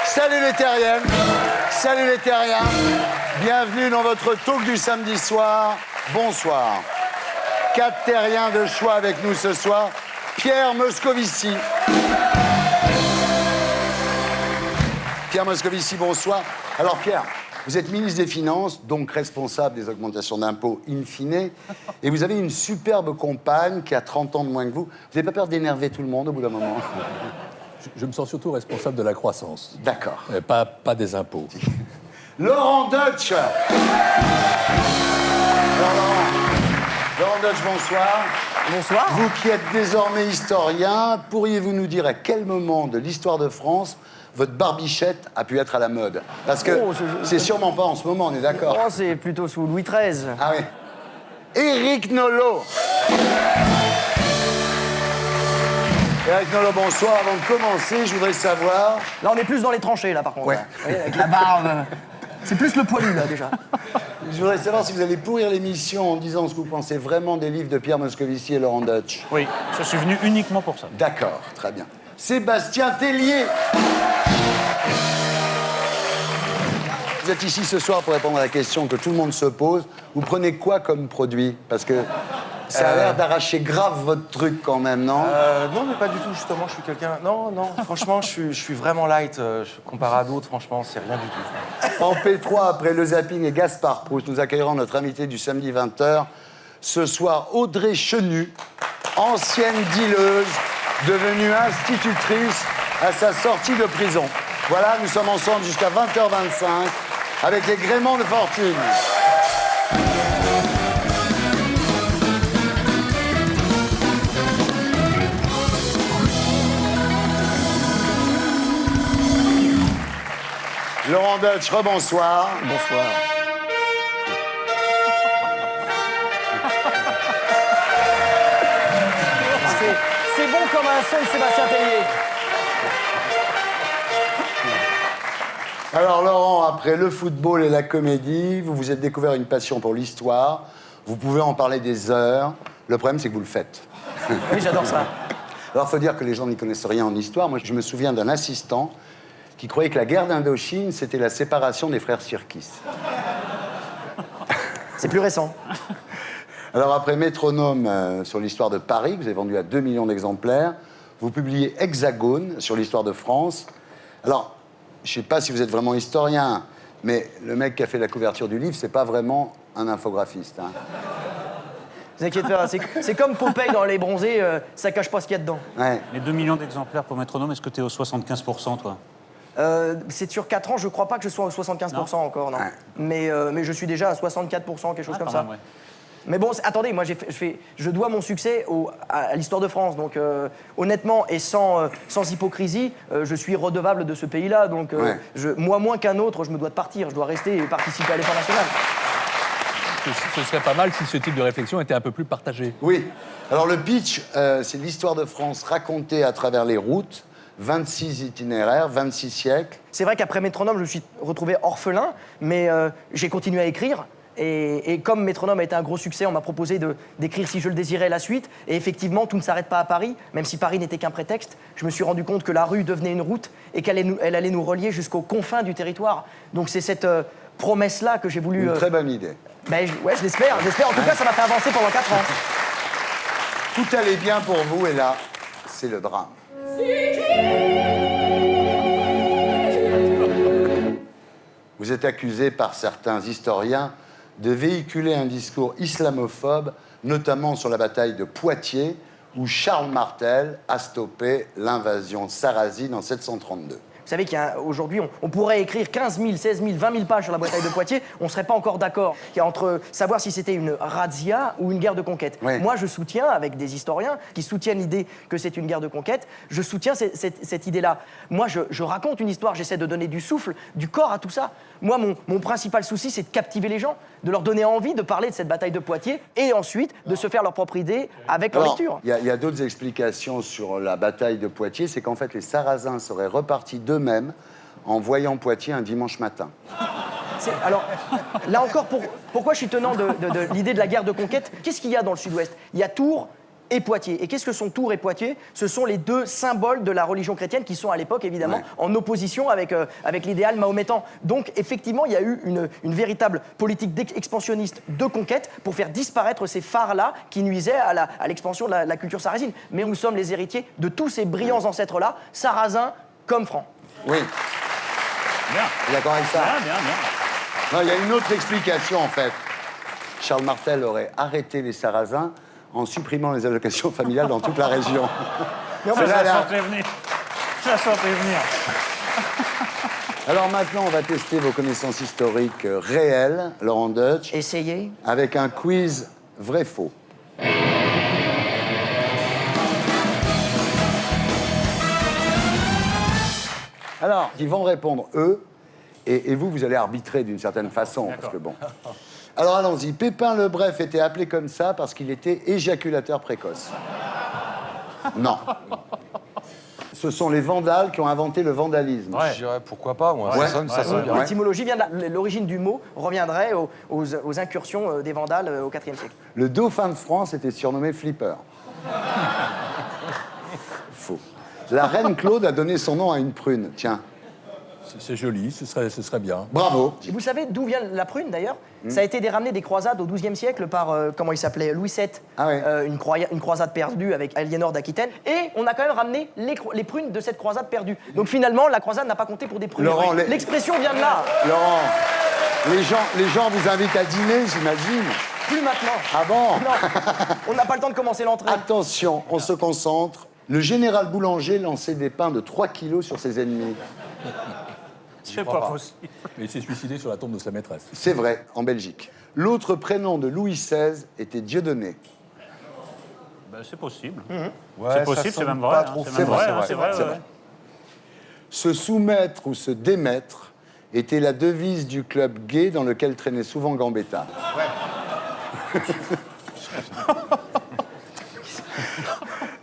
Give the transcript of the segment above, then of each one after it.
Salut les terriens, salut les terriens, bienvenue dans votre talk du samedi soir, bonsoir. 4 terriens de choix avec nous ce soir, Pierre Moscovici. Pierre Moscovici, bonsoir. Alors Pierre, vous êtes ministre des Finances, donc responsable des augmentations d'impôts in fine, et vous avez une superbe compagne qui a 30 ans de moins que vous. Vous n'avez pas peur d'énerver tout le monde au bout d'un moment? Je me sens surtout responsable de la croissance. D'accord. Pas des impôts. Laurent Deutsch. Laurent Deutsch, bonsoir. Bonsoir. Vous qui êtes désormais historien, pourriez-vous nous dire à quel moment de l'histoire de France votre barbichette a pu être à la mode? Parce que c'est sûrement pas en ce moment, on est d'accord? Oh, c'est plutôt sous Louis XIII. Ah oui. Éric Nolot. Éric Nolot, bonsoir. Avant de commencer, je voudrais savoir... Là, on est plus dans les tranchées, là, par contre. Ouais. Là. Vous voyez, avec la barbe. C'est plus le poilu, là, déjà. Je voudrais savoir si vous allez pourrir l'émission en disant ce que vous pensez vraiment des livres de Pierre Moscovici et Laurent Deutsch. Oui, je suis venu uniquement pour ça. D'accord, très bien. Sébastien Tellier. Vous êtes ici ce soir pour répondre à la question que tout le monde se pose. Vous prenez quoi comme produit? Parce que ça a l'air d'arracher grave votre truc quand même, non? Non, mais pas du tout, justement, je suis quelqu'un... Non, franchement, je suis vraiment light. Comparé à d'autres, franchement, c'est rien du tout. En P3, après Le Zapping et Gaspard Proust, nous accueillerons notre invité du samedi 20h. Ce soir, Audrey Chenu, ancienne dealeuse, devenue institutrice à sa sortie de prison. Voilà, nous sommes ensemble jusqu'à 20h25 avec les gréements de fortune. Laurent Deutsch, rebonsoir. Bonsoir. C'est bon comme un son de Sébastien Tellier. Alors Laurent, après le football et la comédie, vous vous êtes découvert une passion pour l'histoire. Vous pouvez en parler des heures. Le problème, c'est que vous le faites. Oui, j'adore ça. Alors, il faut dire que les gens n'y connaissent rien en histoire. Moi, je me souviens d'un assistant qui croyait que la guerre d'Indochine, c'était la séparation des frères Sirkis. C'est plus récent. Alors, après Métronome sur l'histoire de Paris, que vous avez vendu à 2 millions d'exemplaires, vous publiez Hexagone sur l'histoire de France. Alors, je ne sais pas si vous êtes vraiment historien, mais le mec qui a fait la couverture du livre, c'est pas vraiment un infographiste. Hein. Ne vous inquiétez pas, c'est comme Popeye dans Les Bronzés, ça cache pas ce qu'il y a dedans. Ouais. Les 2 millions d'exemplaires pour Métronome, est-ce que tu es au 75%, toi? C'est sur 4 ans, je crois pas que je sois au 75% encore, non. Ouais. Mais je suis déjà à 64%, quelque chose comme quand ça. même, ouais. Mais bon, attendez, moi je dois mon succès à l'histoire de France. Donc honnêtement et sans hypocrisie, je suis redevable de ce pays-là. Donc moi moins qu'un autre, je me dois de partir. Je dois rester et participer à l'effort national. Ce serait pas mal si ce type de réflexion était un peu plus partagé. Oui. Alors, le pitch, c'est l'histoire de France racontée à travers les routes. 26 itinéraires, 26 siècles. C'est vrai qu'après Métronome, je me suis retrouvé orphelin, mais j'ai continué à écrire. Et comme Métronome a été un gros succès, on m'a proposé d'écrire, si je le désirais, la suite. Et effectivement, tout ne s'arrête pas à Paris, même si Paris n'était qu'un prétexte. Je me suis rendu compte que la rue devenait une route et qu'elle allait nous relier jusqu'aux confins du territoire. Donc c'est cette promesse-là que j'ai voulu... Une très bonne idée. Ben, je l'espère. En tout cas, ça m'a fait avancer pendant 4 ans. Tout allait bien pour vous, et là, c'est le drame. Vous êtes accusé par certains historiens de véhiculer un discours islamophobe, notamment sur la bataille de Poitiers, où Charles Martel a stoppé l'invasion sarrasine en 732. savez qu'aujourd'hui, on pourrait écrire 15 000, 16 000, 20 000 pages sur la bataille de Poitiers, on ne serait pas encore d'accord. Il y a entre savoir si c'était une razzia ou une guerre de conquête. Oui. Moi, je soutiens, avec des historiens qui soutiennent l'idée que c'est une guerre de conquête, je soutiens cette idée-là. Moi, je raconte une histoire, j'essaie de donner du souffle, du corps à tout ça. Moi, mon principal souci, c'est de captiver les gens, de leur donner envie de parler de cette bataille de Poitiers et ensuite de se faire leur propre idée avec leur Alors, lecture. il y a d'autres explications sur la bataille de Poitiers, c'est qu'en fait, les Sarrasins seraient repartis d'eux-mêmes en voyant Poitiers un dimanche matin. Alors, là encore, pourquoi je suis tenant de l'idée de la guerre de conquête? Qu'est-ce qu'il y a dans le sud-ouest? Il y a Tours et Poitiers. Et qu'est-ce que sont Tours et Poitiers? Ce sont les deux symboles de la religion chrétienne qui sont à l'époque, évidemment, Ouais. en opposition avec l'idéal mahométan. Donc, effectivement, il y a eu une véritable politique expansionniste de conquête pour faire disparaître ces phares-là qui nuisaient à l'expansion de la culture sarrasine. Mais nous sommes les héritiers de tous ces brillants ancêtres-là, sarrasins comme francs. Oui, Bien. t'es d'accord avec ça? Bien. Non, il y a une autre explication, en fait. Charles Martel aurait arrêté les Sarrasins en supprimant les allocations familiales dans toute la région. Je Celle-là, la sentais venir. Je la sentais venir. Alors maintenant, on va tester vos connaissances historiques réelles, Laurent Deutsch, Essayez. avec un quiz vrai-faux. Alors, ils vont répondre eux, et vous, vous allez arbitrer d'une certaine façon, parce que bon. Alors allons-y. Pépin le Bref était appelé comme ça parce qu'il était éjaculateur précoce. Non. Ce sont les Vandales qui ont inventé le vandalisme. Ouais. Je dirais pourquoi pas, moi. Ouais. Ça sonne bien. Ouais. L'étymologie vient de là. L'origine du mot reviendrait aux incursions des Vandales au IVe siècle. Le dauphin de France était surnommé Flipper. Faux. La reine Claude a donné son nom à une prune. Tiens, C'est joli, ce serait bien. bravo. Et vous savez d'où vient la prune d'ailleurs? Ça a été ramené des croisades au XIIe siècle par, comment il s'appelait, Louis VII. Ah ouais. Une croisade perdue avec Aliénor d'Aquitaine. Et on a quand même ramené les prunes de cette croisade perdue. Donc finalement, la croisade n'a pas compté pour des prunes. Laurent, L'expression vient de là. Laurent, les gens vous invitent à dîner, j'imagine. Plus maintenant. Ah bon? Non, on n'a pas le temps de commencer l'entrée. Attention, on se concentre. Le général Boulanger lançait des pains de 3 kilos sur ses ennemis. C'est pas possible. Mais il s'est suicidé sur la tombe de sa maîtresse. C'est vrai, en Belgique. L'autre prénom de Louis XVI était Dieudonné. Ben, c'est possible. Ouais, C'est ça possible, c'est sonne même pas vrai. trop C'est faux. même vrai, C'est hein, vrai, c'est vrai. c'est ouais. vrai. Se soumettre ou se démettre était la devise du club gay dans lequel traînait souvent Gambetta.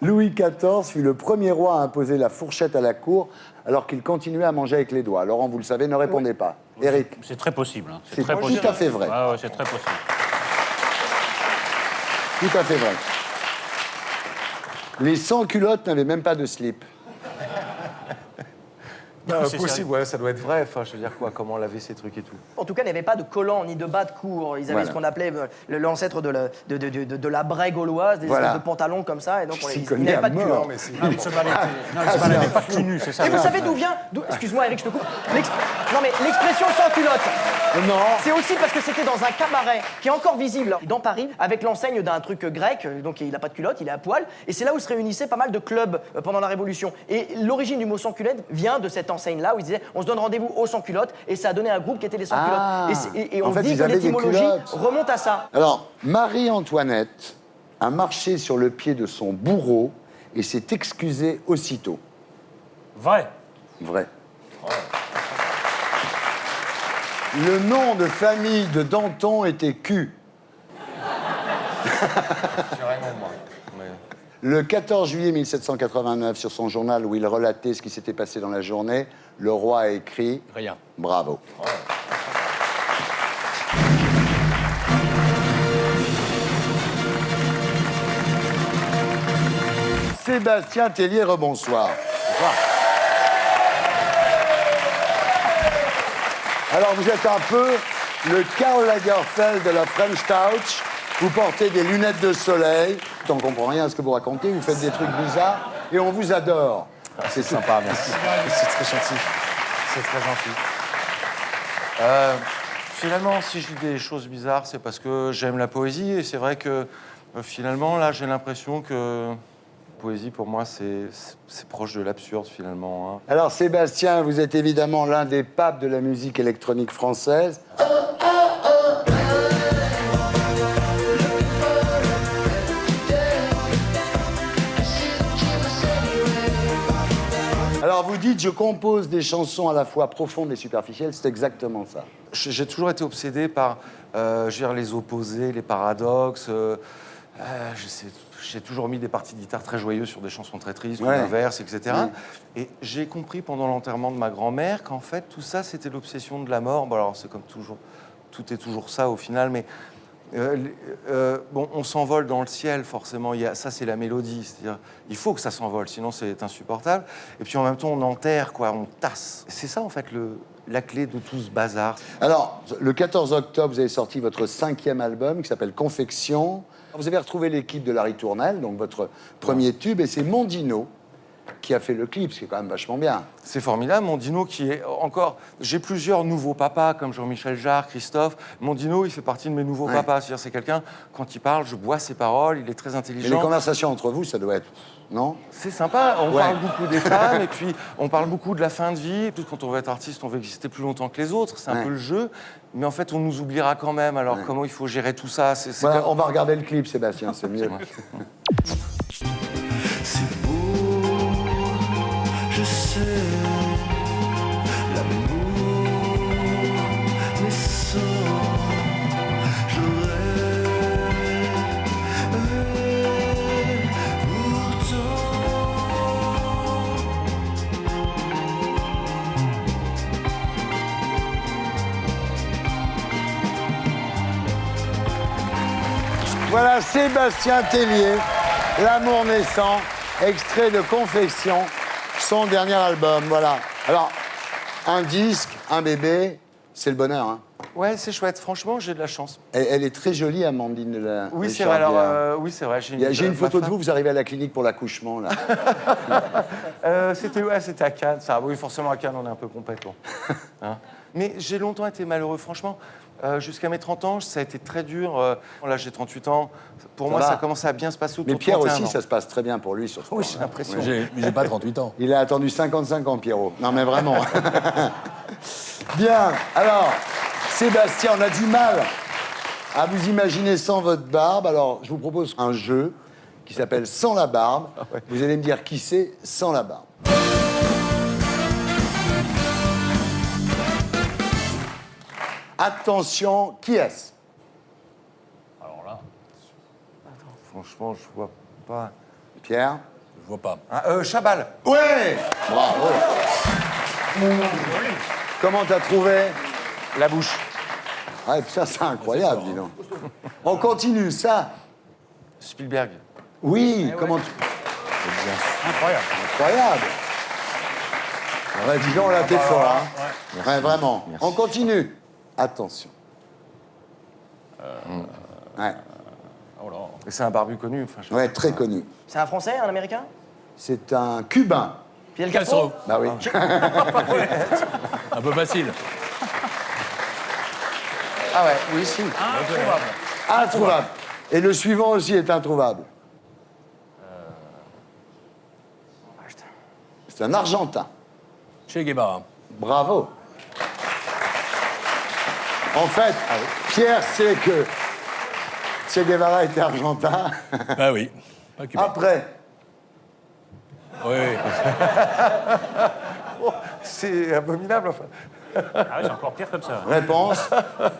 Louis XIV fut le premier roi à imposer la fourchette à la cour alors qu'il continuait à manger avec les doigts. Laurent, vous le savez, ne répondez pas. Éric, C'est très possible. hein. c'est très tout possible. à fait vrai. Ouais, c'est très possible. Tout à fait vrai. Les sans-culottes n'avaient même pas de slip. C'est Possible, ouais, ça doit être vrai. Enfin, je veux dire quoi, comment laver ces trucs et tout. En tout cas, il n'y avait pas de collant ni de bas de cour. Ils avaient Voilà. ce qu'on appelait l'ancêtre de la braie gauloise, des Voilà. espèces de pantalons comme ça. Et donc, s'y ils connais n'avaient à pas de mort. culotte. Non, mais c'est. Non, il se baladait pas cul nu, c'est ça. Et vous savez d'où vient Excuse-moi, Eric, je te coupe. Non, mais l'expression sans culotte, Non. c'est aussi parce que c'était dans un cabaret qui est encore visible dans Paris, avec l'enseigne d'un truc grec. Donc, il n'a pas de culotte, il est à poil. Et c'est là où se réunissaient pas mal de clubs pendant la Révolution. Et l'origine du mot sans culotte vient de cette enseigne-là où ils disaient on se donne rendez-vous aux sans culottes. Et ça a donné un groupe qui était les sans culottes. Ah. Et En on fait, dit ils que avaient des l'étymologie culottes. remonte à ça. Alors, Marie-Antoinette a marché sur le pied de son bourreau et s'est excusée aussitôt. Vrai. Vrai. Le nom de famille de Danton était Q. J'ai rien contre moi. Mais- Le 14 juillet 1789, sur son journal où il relatait ce qui s'était passé dans la journée, le roi a écrit Rien. « Bravo ». Sébastien Tellier, rebonsoir. Alors, vous êtes un peu le Karl Lagerfeld de la French Touch. Vous portez des lunettes de soleil. On ne comprend rien à ce que vous racontez. Vous faites des trucs bizarres et on vous adore. C'est sympa, merci. C'est très gentil. C'est très gentil. Finalement, si je dis des choses bizarres, c'est parce que j'aime la poésie. Et c'est vrai que finalement, là, j'ai l'impression que la poésie, pour moi, c'est proche de l'absurde, finalement. Hein. Alors, Sébastien, vous êtes évidemment l'un des papes de la musique électronique française. Alors, vous dites, je compose des chansons à la fois profondes et superficielles, c'est exactement ça. J'ai toujours été obsédé par je veux dire, les opposés, les paradoxes. J'ai toujours mis des parties de guitare très joyeuses sur des chansons très tristes, ou Ouais. l'inverse, etc. Ouais. Et j'ai compris pendant l'enterrement de ma grand-mère qu'en fait, tout ça, c'était l'obsession de la mort. Bon, alors, c'est comme toujours, tout est toujours ça au final, mais bon, on s'envole dans le ciel, forcément. Ça, c'est la mélodie. C'est-à-dire, il faut que ça s'envole, sinon c'est insupportable. Et puis en même temps, on enterre, quoi, on tasse. C'est ça, en fait, la clé de tout ce bazar. Alors, le 14 octobre, vous avez sorti votre 5e album qui s'appelle Confection. Vous avez retrouvé l'équipe de Larry Tournelle, donc votre premier tube, et c'est Mondino qui a fait le clip, ce qui est quand même vachement bien. C'est formidable. Mondino qui est encore... J'ai plusieurs nouveaux papas, comme Jean-Michel Jarre, Christophe. Mondino, il fait partie de mes nouveaux Ouais. papas. C'est-à-dire, c'est quelqu'un, quand il parle, je bois ses paroles, il est très Mais les intelligent. conversations entre vous, ça doit être... Non? C'est sympa, on Ouais. parle beaucoup des femmes, et puis on parle beaucoup de la fin de vie. Tout quand on veut être artiste, on veut exister plus longtemps que les autres. C'est un Ouais. peu le jeu. Mais en fait, on nous oubliera quand même. Alors, Ouais. comment il faut gérer tout ça? C'est Voilà, comme- on va regarder le clip, Sébastien, c'est mieux. C'est beau, je sais, l'amour naissant, je rêve Voilà Sébastien Tellier, L'amour naissant, extrait de Confection, son dernier album, voilà. Alors, un disque, un bébé, c'est le bonheur, hein. Ouais, c'est chouette. Franchement, j'ai de la chance. Elle est très jolie, Amandine de la Oui, de c'est vrai. Alors, Chardière. oui, c'est vrai. J'ai une ma photo de femme- vous arrivez à la clinique pour l'accouchement, là. C'était à Cannes, ça. Oui, forcément, à Cannes, on est un peu compétent. Hein. Mais j'ai longtemps été malheureux, franchement. Jusqu'à mes 30 ans, ça a été très dur. Là, j'ai 38 ans. Pour moi, va. ça commence à bien se passer autour Mais de Pierre 31 aussi, ans. ça se passe très bien pour lui sur ce Oui, plan, j'ai hein. l'impression. J'ai pas 38 ans. Il a attendu 55 ans, Pierrot. Non, mais vraiment. Bien. Alors, Sébastien, on a du mal à vous imaginer sans votre barbe. Alors, je vous propose un jeu qui s'appelle Sans la barbe. Vous allez me dire qui c'est sans la barbe. Attention, qui est-ce? Alors là, Franchement, je vois pas. Pierre? je vois pas. Ah, Chabal. Ouais. Bravo. Comment t'as trouvé? La bouche. Ah, ça, c'est incroyable, dis donc. On continue, ça. Spielberg. Oui, comment tu... Incroyable. Incroyable. Ouais, dis donc, là, t'es fort, hein. Ouais, vraiment. Merci. On continue. Attention. Ouais, Oh là. Et c'est un barbu connu. Enfin, je- ouais, très connu. C'est un Français, un Américain? C'est un Cubain. Fidel Castro. Castro? Bah oui. Un peu facile. Ah ouais, oui, si. Introuvable. Et le suivant aussi est introuvable. C'est un Argentin. Che Guevara. Bravo. En fait, Pierre sait que Che Guevara était argentin. Bah oui. Pas cubain. Après, Oui, oui. C'est abominable, enfin. Ah oui, c'est encore pire comme ça. réponse,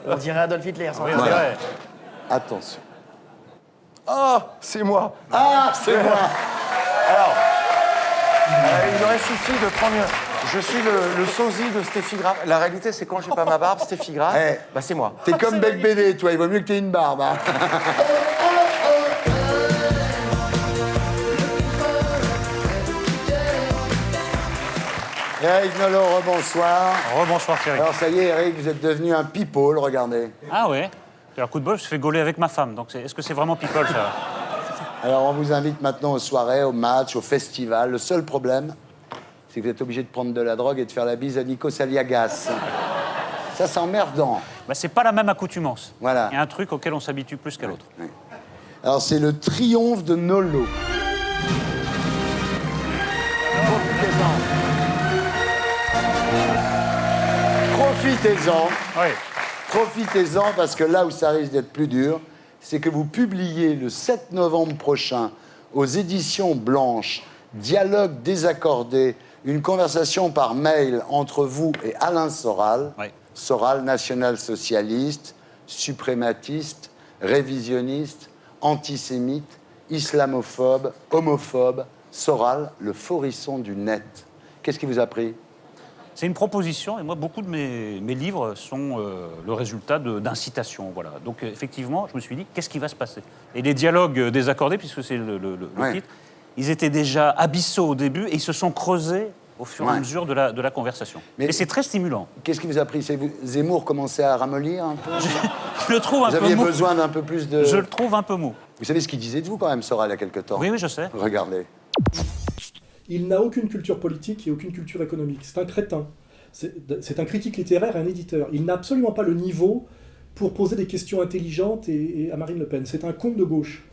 On dirait Adolf Hitler. sans Oui, doute. c'est vrai. attention. Ah, c'est moi. Ah, c'est moi. Il aurait suffi de prendre... Je suis le sosie de Steffi Graf. La réalité, c'est quand j'ai pas ma barbe, Steffi Graf, Eh. bah c'est moi. T'es comme Bec BD, toi, il vaut mieux que t'aies une barbe. Hein. Eric Nolot, rebonsoir. Rebonsoir Thierry. Alors ça y est, Eric, vous êtes devenu un people, regardez. Ah ouais. Alors coup de bol, je fais gauler avec ma femme. Donc est-ce que c'est vraiment people ça? Alors on vous invite maintenant aux soirées, aux matchs, aux festivals. Le seul problème, c'est que vous êtes obligé de prendre de la drogue et de faire la bise à Nikos Aliagas. Ça, c'est emmerdant. Bah, c'est pas la même accoutumance. Voilà. Il y a un truc auquel on s'habitue plus qu'à l'autre. Alors c'est le triomphe de Nolo. Profitez-en. Oui. Profitez-en parce que là où ça risque d'être plus dur, c'est que vous publiez le 7 novembre prochain aux éditions Blanches Dialogue désaccordé, une conversation par mail entre vous et Alain Soral. Oui. Soral, national-socialiste, suprématiste, révisionniste, antisémite, islamophobe, homophobe. Soral, le forisson du net. Qu'est-ce qui vous a pris? C'est une proposition, et moi, beaucoup de mes livres sont le résultat d'incitations. Voilà. Donc, effectivement, je me suis dit, qu'est-ce qui va se passer? Et les dialogues désaccordés, puisque c'est le Ouais. titre, ils étaient déjà abyssaux au début, et ils se sont creusés au fur et à Ouais. mesure de la conversation. Mais- Et c'est très stimulant. Qu'est-ce qui vous a pris? C'est Zemmour commençait à ramollir un peu? Je le trouve un Vous peu aviez mou. besoin d'un peu plus de... Je le trouve un peu mou. Vous savez ce qu'il disait de vous quand même, Soral, il y a quelque temps? Oui, oui, je sais. Regardez. Il n'a aucune culture politique et aucune culture économique. C'est un crétin. C'est un critique littéraire et un éditeur. Il n'a absolument pas le niveau pour poser des questions intelligentes et à Marine Le Pen. C'est un con de gauche.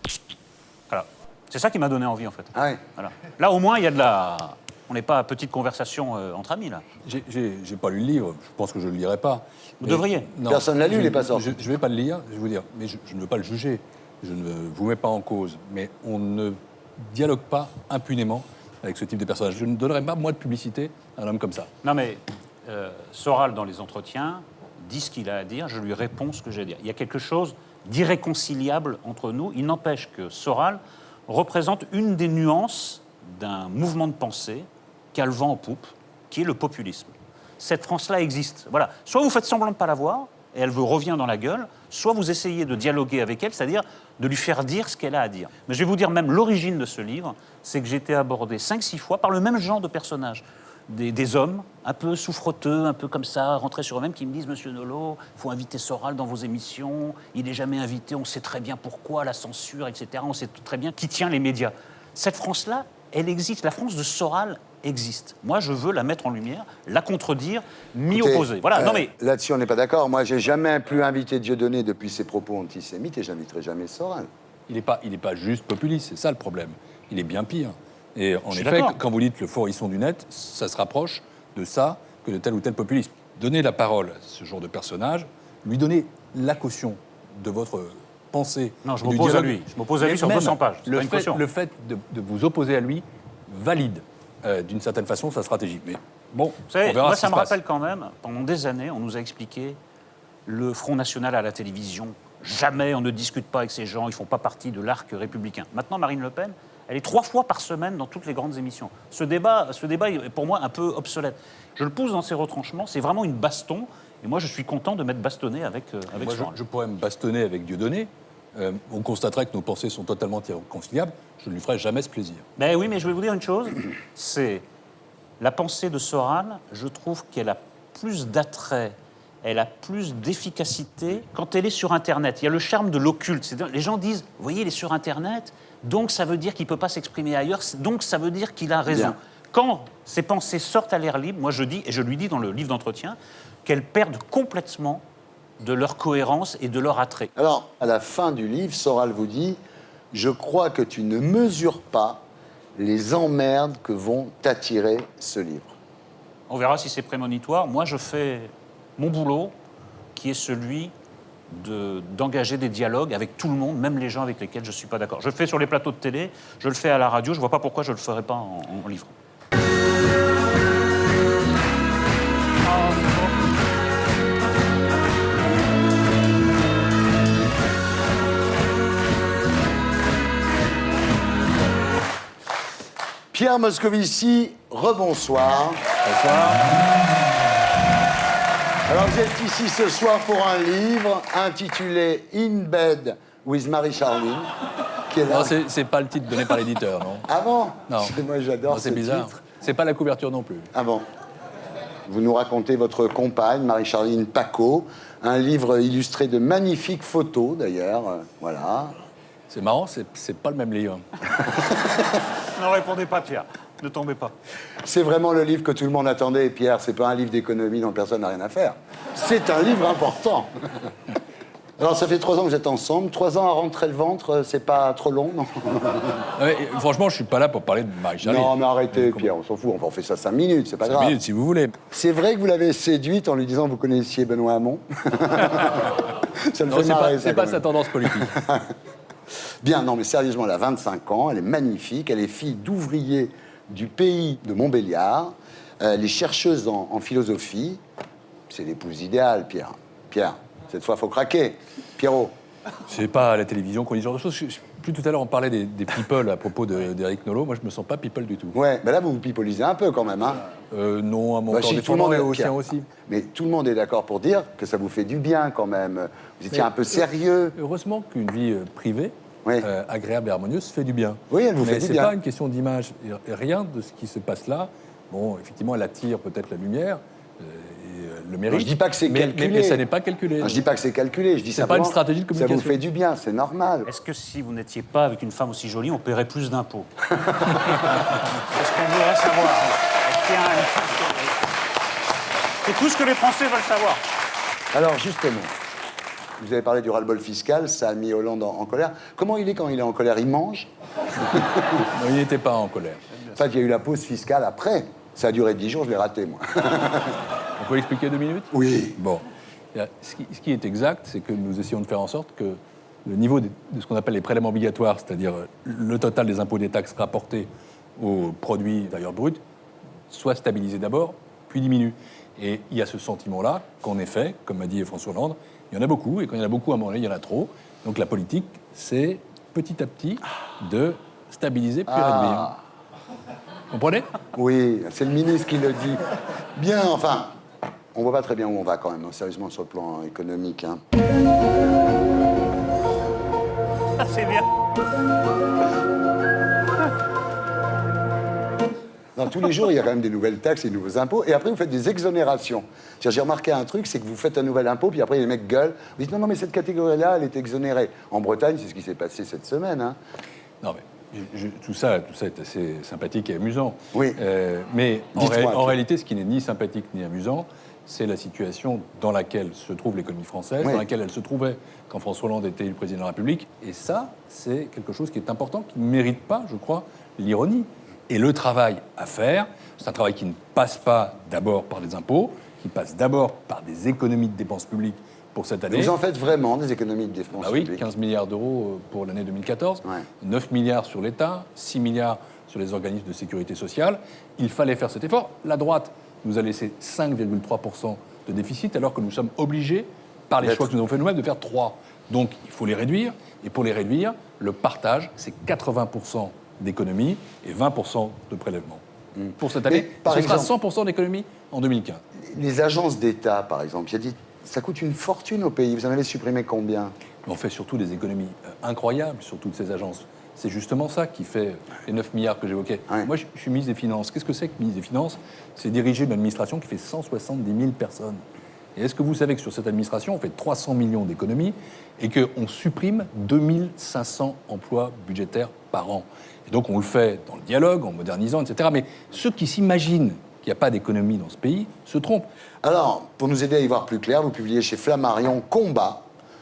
Voilà. C'est ça qui m'a donné envie, en fait. Ah ouais. Voilà. Là, au moins, il y a de la... On n'est pas à petite conversation entre amis, là. J'ai pas lu le livre, je pense que je le lirai pas. Vous Mais- devriez. Non, Personne l'a lu, il est pas sorti. Je vais pas le lire, je vais vous dire, mais je ne veux pas le juger. Je ne vous mets pas en cause. Mais on ne dialogue pas impunément avec ce type de personnage. Je ne donnerai pas, moi, de publicité à un homme comme ça. Non, mais Soral, dans les entretiens, dit ce qu'il a à dire, je lui réponds ce que j'ai à dire. Il y a quelque chose d'irréconciliable entre nous. Il n'empêche que Soral représente une des nuances d'un mouvement de pensée qui a le vent en poupe, qui est le populisme. Cette France-là existe. Voilà. Soit vous faites semblant de ne pas la voir, et elle vous revient dans la gueule, soit vous essayez de dialoguer avec elle, c'est-à-dire de lui faire dire ce qu'elle a à dire. Mais je vais vous dire même l'origine de ce livre, c'est que j'ai été abordé 5-6 fois par le même genre de personnages. Des hommes un peu souffreteux, un peu comme ça, rentrés sur eux-mêmes, qui me disent « Monsieur Nolot, il faut inviter Soral dans vos émissions, il n'est jamais invité, on sait très bien pourquoi, la censure, etc. On sait très bien qui tient les médias. » Cette France-là, elle existe. La France de Soral existe. Moi, je veux la mettre en lumière, la contredire, m'y Écoutez, opposer. Voilà, non mais... Là-dessus, on n'est pas d'accord. Moi, j'ai jamais pu inviter Dieudonné depuis ses propos antisémites et j'inviterai jamais Soral. Il n'est pas juste populiste, c'est ça le problème. Il est bien pire. Et en suis effet, d'accord. quand vous dites le forisson du net, ça se rapproche de ça que de tel ou tel populisme. Donnez la parole à ce genre de personnage, lui donner la caution de votre pensée. Non, je et du m'oppose à dialogue. lui. Je m'oppose à lui Mais sur même 200 pages. C'est pas une caution. Le fait de vous opposer à lui valide d'une certaine façon sa stratégie. Mais bon, Vous savez, on verra moi, ce ça qui me se passe. rappelle quand même, pendant des années, on nous a expliqué le Front National à la télévision. Jamais on ne discute pas avec ces gens, ils ne font pas partie de l'arc républicain. Maintenant, Marine Le Pen, elle est 3 fois par semaine dans toutes les grandes émissions. Ce débat est pour moi un peu obsolète. Je le pousse dans ses retranchements, c'est vraiment une baston. Et moi, je suis content de m'être bastonné avec Moi, Soral. je pourrais me bastonner avec Dieudonné. On constaterait que nos pensées sont totalement irréconciliables. Je ne lui ferai jamais ce plaisir. Ben oui, mais je vais vous dire une chose, c'est la pensée de Soral, je trouve qu'elle a plus d'attrait, elle a plus d'efficacité quand elle est sur Internet. Il y a le charme de l'occulte. Les gens disent, vous voyez, il est sur Internet, donc ça veut dire qu'il ne peut pas s'exprimer ailleurs, donc ça veut dire qu'il a raison. Bien. Quand ces pensées sortent à l'air libre, moi je dis, et je lui dis dans le livre d'entretien, qu'elles perdent complètement de leur cohérence et de leur attrait. Alors, à la fin du livre, Soral vous dit « Je crois que tu ne mesures pas les emmerdes que vont t'attirer ce livre. On verra si c'est prémonitoire. Moi, je fais mon boulot, qui est celui d'engager des dialogues avec tout le monde, même les gens avec lesquels je ne suis pas d'accord. Je le fais sur les plateaux de télé, je le fais à la radio, je ne vois pas pourquoi je ne le ferais pas en livre. Pierre Moscovici, rebonsoir. Bonsoir. Alors, vous êtes ici ce soir pour un livre intitulé In Bed with Marie-Charline, qui est là. Non, c'est pas le titre donné par l'éditeur, non. Ah bon? Non. Moi, j'adore Non, ce c'est bizarre. titre. C'est pas la couverture non plus. Ah bon? Vous nous racontez votre compagne, Marie-Charline Paco, un livre illustré de magnifiques photos, d'ailleurs. Voilà. C'est marrant, c'est pas le même livre. Ne répondez pas, Pierre. Ne tombez pas. C'est vraiment le livre que tout le monde attendait, Pierre. C'est pas un livre d'économie dont personne n'a rien à faire. C'est un livre important. Alors, ça fait 3 ans que vous êtes ensemble. 3 ans à rentrer le ventre, c'est pas trop long, non? Franchement, je suis pas là pour parler de Marie-Charline. Non, mais arrêtez, Pierre, on s'en fout. Enfin, on fait ça 5 minutes, c'est pas 5 grave. minutes, si vous voulez. C'est vrai que vous l'avez séduite en lui disant que vous connaissiez Benoît Hamon. Ça me Non, fait c'est marrer, pas, ça, c'est pas quand sa même. tendance politique. Bien, non, mais sérieusement, elle a 25 ans, elle est magnifique, elle est fille d'ouvriers du pays de Montbéliard, elle est chercheuse en philosophie. C'est l'épouse idéale, Pierre. Pierre, cette fois, faut craquer. Pierrot. C'est pas à la télévision qu'on dit ce genre de choses. Plus tout à l'heure, on parlait des people à propos d'Éric Nolot. Moi, je me sens pas people du tout. Ouais, ben là, vous vous pipolisez un peu quand même, hein. Non, à mon Bah, corps si, défendant et au Pierre. sien aussi. Mais tout le monde est d'accord pour dire que ça vous fait du bien quand même. Vous étiez un peu sérieux. Heureusement qu'une vie privée, Oui. agréable et harmonieuse, fait du bien. Oui, elle vous Mais fait du c'est bien. pas une question d'image. Et rien de ce qui se passe là, bon, effectivement, elle attire peut-être la lumière et le mérite. Non, je dis pas que c'est calculé. Mais ça n'est pas calculé. Non, je dis pas que c'est calculé, je dis C'est simplement pas une stratégie de ça vous communication. fait du bien, c'est normal. Est-ce que si vous n'étiez pas avec une femme aussi jolie, on paierait plus d'impôts? C'est ce qu'on voudrait savoir. Est-ce qu'il y a C'est tout ce que les Français veulent savoir. Alors justement, vous avez parlé du ras-le-bol fiscal, ça a mis Hollande en colère. Comment il est quand il est en colère? Il mange? Non, il n'était pas en colère. En fait, il y a eu la pause fiscale après. Ça a duré 10 jours, je l'ai raté, moi. On peut l'expliquer 2 minutes? Oui. Bon. Ce qui est exact, c'est que nous essayons de faire en sorte que le niveau de ce qu'on appelle les prélèvements obligatoires, c'est-à-dire le total des impôts et des taxes rapportés aux produits d'ailleurs bruts, soit stabilisé d'abord, puis diminue. Et il y a ce sentiment-là qu'en effet, comme a dit François Hollande, il y en a beaucoup, et quand il y en a beaucoup, à un moment donné, il y en a trop. Donc la politique, c'est petit à petit de stabiliser puis réduire. Vous comprenez? Oui, c'est le ministre qui le dit. Bien, enfin, on voit pas très bien où on va quand même, hein, sérieusement, sur le plan économique. Hein. Ah, c'est bien. Non, tous les jours, il y a quand même des nouvelles taxes et des nouveaux impôts. Et après, vous faites des exonérations. C'est-à-dire, j'ai remarqué un truc, c'est que vous faites un nouvel impôt, puis après, les mecs gueulent. Vous dites, non, mais cette catégorie-là, elle est exonérée. En Bretagne, c'est ce qui s'est passé cette semaine. Hein. Non, mais tout ça est assez sympathique et amusant. Oui. Mais en Dites-moi, Pierre. réalité, ce qui n'est ni sympathique ni amusant, c'est la situation dans laquelle se trouve l'économie française, Oui. dans laquelle elle se trouvait quand François Hollande était le président de la République. Et ça, c'est quelque chose qui est important, qui ne mérite pas, je crois, l'ironie. Et le travail à faire, c'est un travail qui ne passe pas d'abord par des impôts, qui passe d'abord par des économies de dépenses publiques pour cette année. Vous en faites vraiment des économies de défense Ah oui, publique. 15 milliards d'euros pour l'année 2014, Ouais. 9 milliards sur l'État, 6 milliards sur les organismes de sécurité sociale. Il fallait faire cet effort. La droite nous a laissé 5,3% de déficit, alors que nous sommes obligés, par les D'être. choix que nous avons fait nous-mêmes, de faire 3. Donc il faut les réduire. Et pour les réduire, le partage, c'est 80% d'économie et 20% de prélèvement. Pour cette année, Mais, par ce sera exemple- 100% d'économie en 2015. Les agences d'État, par exemple, il y a dit, ça coûte une fortune au pays. Vous en avez supprimé combien? Mais on fait surtout des économies incroyables sur toutes ces agences. C'est justement ça qui fait les 9 milliards que j'évoquais. Ouais. Moi, je suis ministre des Finances. Qu'est-ce que c'est que ministre des Finances? C'est diriger une administration qui fait 170 000 personnes. Et est-ce que vous savez que sur cette administration, on fait 300 millions d'économies et qu'on supprime 2500 emplois budgétaires par an? Et donc, on le fait dans le dialogue, en modernisant, etc. Mais ceux qui s'imaginent qu'il n'y a pas d'économie dans ce pays se trompent. Alors, pour nous aider à y voir plus clair, vous publiez chez Flammarion Combat.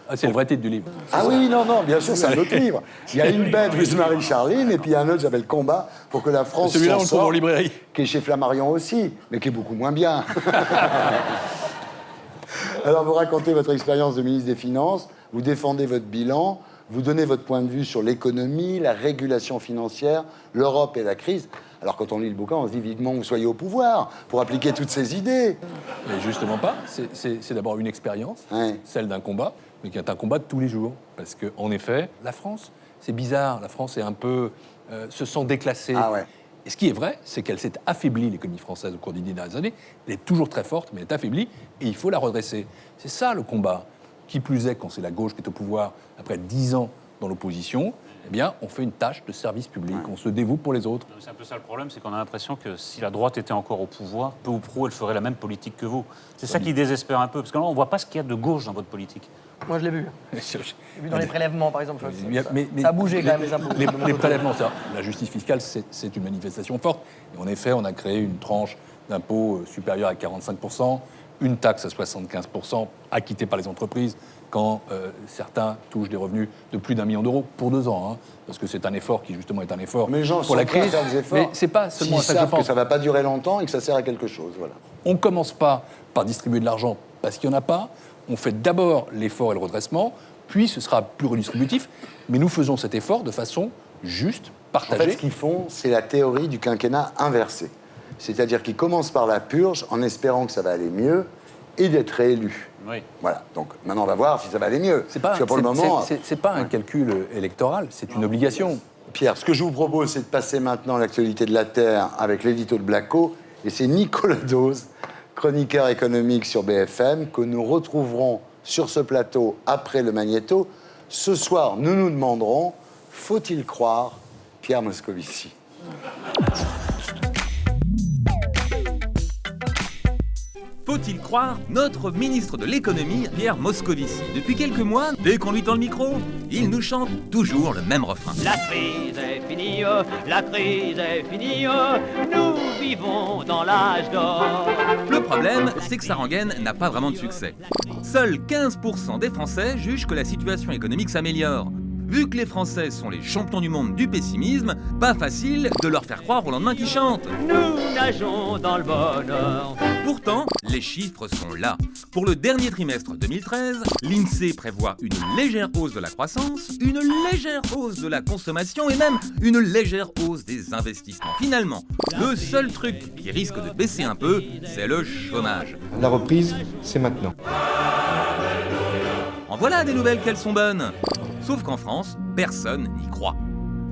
Ah, c'est le vrai titre du livre. Ah oui, non, bien sûr, c'est un autre livre. Il y a une bête with Marie-Charline, et puis il y a un autre qui s'appelle Combat pour que la France Celui-là, s'en on le trouve en sorte, librairie. qui est chez Flammarion aussi, mais qui est beaucoup moins bien. Alors, vous racontez votre expérience de ministre des Finances, vous défendez votre bilan, vous donnez votre point de vue sur l'économie, la régulation financière, l'Europe et la crise. Alors, quand on lit le bouquin, on se dit vivement que vous soyez au pouvoir pour appliquer toutes ces idées. Mais justement pas. C'est d'abord une expérience, Ouais. celle d'un combat, mais qui est un combat de tous les jours. Parce qu'en effet, la France, c'est bizarre. La France est un peu se sent déclassée. Ah ouais. Et ce qui est vrai, c'est qu'elle s'est affaiblie, l'économie française, au cours des dernières années. Elle est toujours très forte, mais elle est affaiblie, et il faut la redresser. C'est ça le combat. Qui plus est, quand c'est la gauche qui est au pouvoir, après 10 ans dans l'opposition, eh bien, on fait une tâche de service public, on se dévoue pour les autres. C'est un peu ça le problème, c'est qu'on a l'impression que si la droite était encore au pouvoir, peu ou prou, elle ferait la même politique que vous. C'est ça qui désespère un peu, parce que là, on ne voit pas ce qu'il y a de gauche dans votre politique. Moi, je l'ai vu. J'ai vu dans les prélèvements, par exemple. Mais Ça a bougé quand même, les impôts. Les prélèvements, ça, la justice fiscale, c'est une manifestation forte. Et en effet, on a créé une tranche d'impôt supérieure à 45%, une taxe à 75% acquittée par les entreprises quand certains touchent des revenus de plus d'1 million d'euros pour 2 ans, hein, parce que c'est un effort qui justement est un effort Mais les gens pour la sont prêts à crise. faire des efforts. Mais c'est pas seulement S'ils ça que je savent que pense. ça va pas durer longtemps et que ça sert à quelque chose, voilà. On ne commence pas par distribuer de l'argent parce qu'il n'y en a pas. On fait d'abord l'effort et le redressement, puis ce sera plus redistributif. Mais nous faisons cet effort de façon juste, En partagée. fait, ce qu'ils font, c'est la théorie du quinquennat inversé. C'est-à-dire qu'ils commencent par la purge en espérant que ça va aller mieux et d'être réélus. Oui. Voilà. Donc maintenant, on va voir si ça va aller mieux. C'est pas, Parce que pour le moment, c'est pas un calcul électoral, c'est une obligation. Pierre, ce que je vous propose, c'est de passer maintenant à l'actualité de la Terre avec l'édito de Blacko. Et c'est Nicolas Dose, chroniqueur économique sur BFM, que nous retrouverons sur ce plateau après le Magnéto. Ce soir, nous nous demanderons, faut-il croire Pierre Moscovici ? Faut-il croire notre ministre de l'économie, Pierre Moscovici? Depuis quelques mois, dès qu'on lui tend le micro, il nous chante toujours le même refrain. La crise est finie, la crise est finie, nous vivons dans l'âge d'or. Le problème, c'est que sa rengaine n'a pas vraiment de succès. Seuls 15% des Français jugent que la situation économique s'améliore. Vu que les Français sont les champions du monde du pessimisme, pas facile de leur faire croire au lendemain qu'ils chantent. Nous nageons dans le bonheur. Pourtant, les chiffres sont là. Pour le dernier trimestre 2013, l'INSEE prévoit une légère hausse de la croissance, une légère hausse de la consommation et même une légère hausse des investissements. Finalement, le seul truc qui risque de baisser un peu, c'est le chômage. La reprise, c'est maintenant. En voilà des nouvelles qu'elles sont bonnes. Sauf qu'en France, personne n'y croit.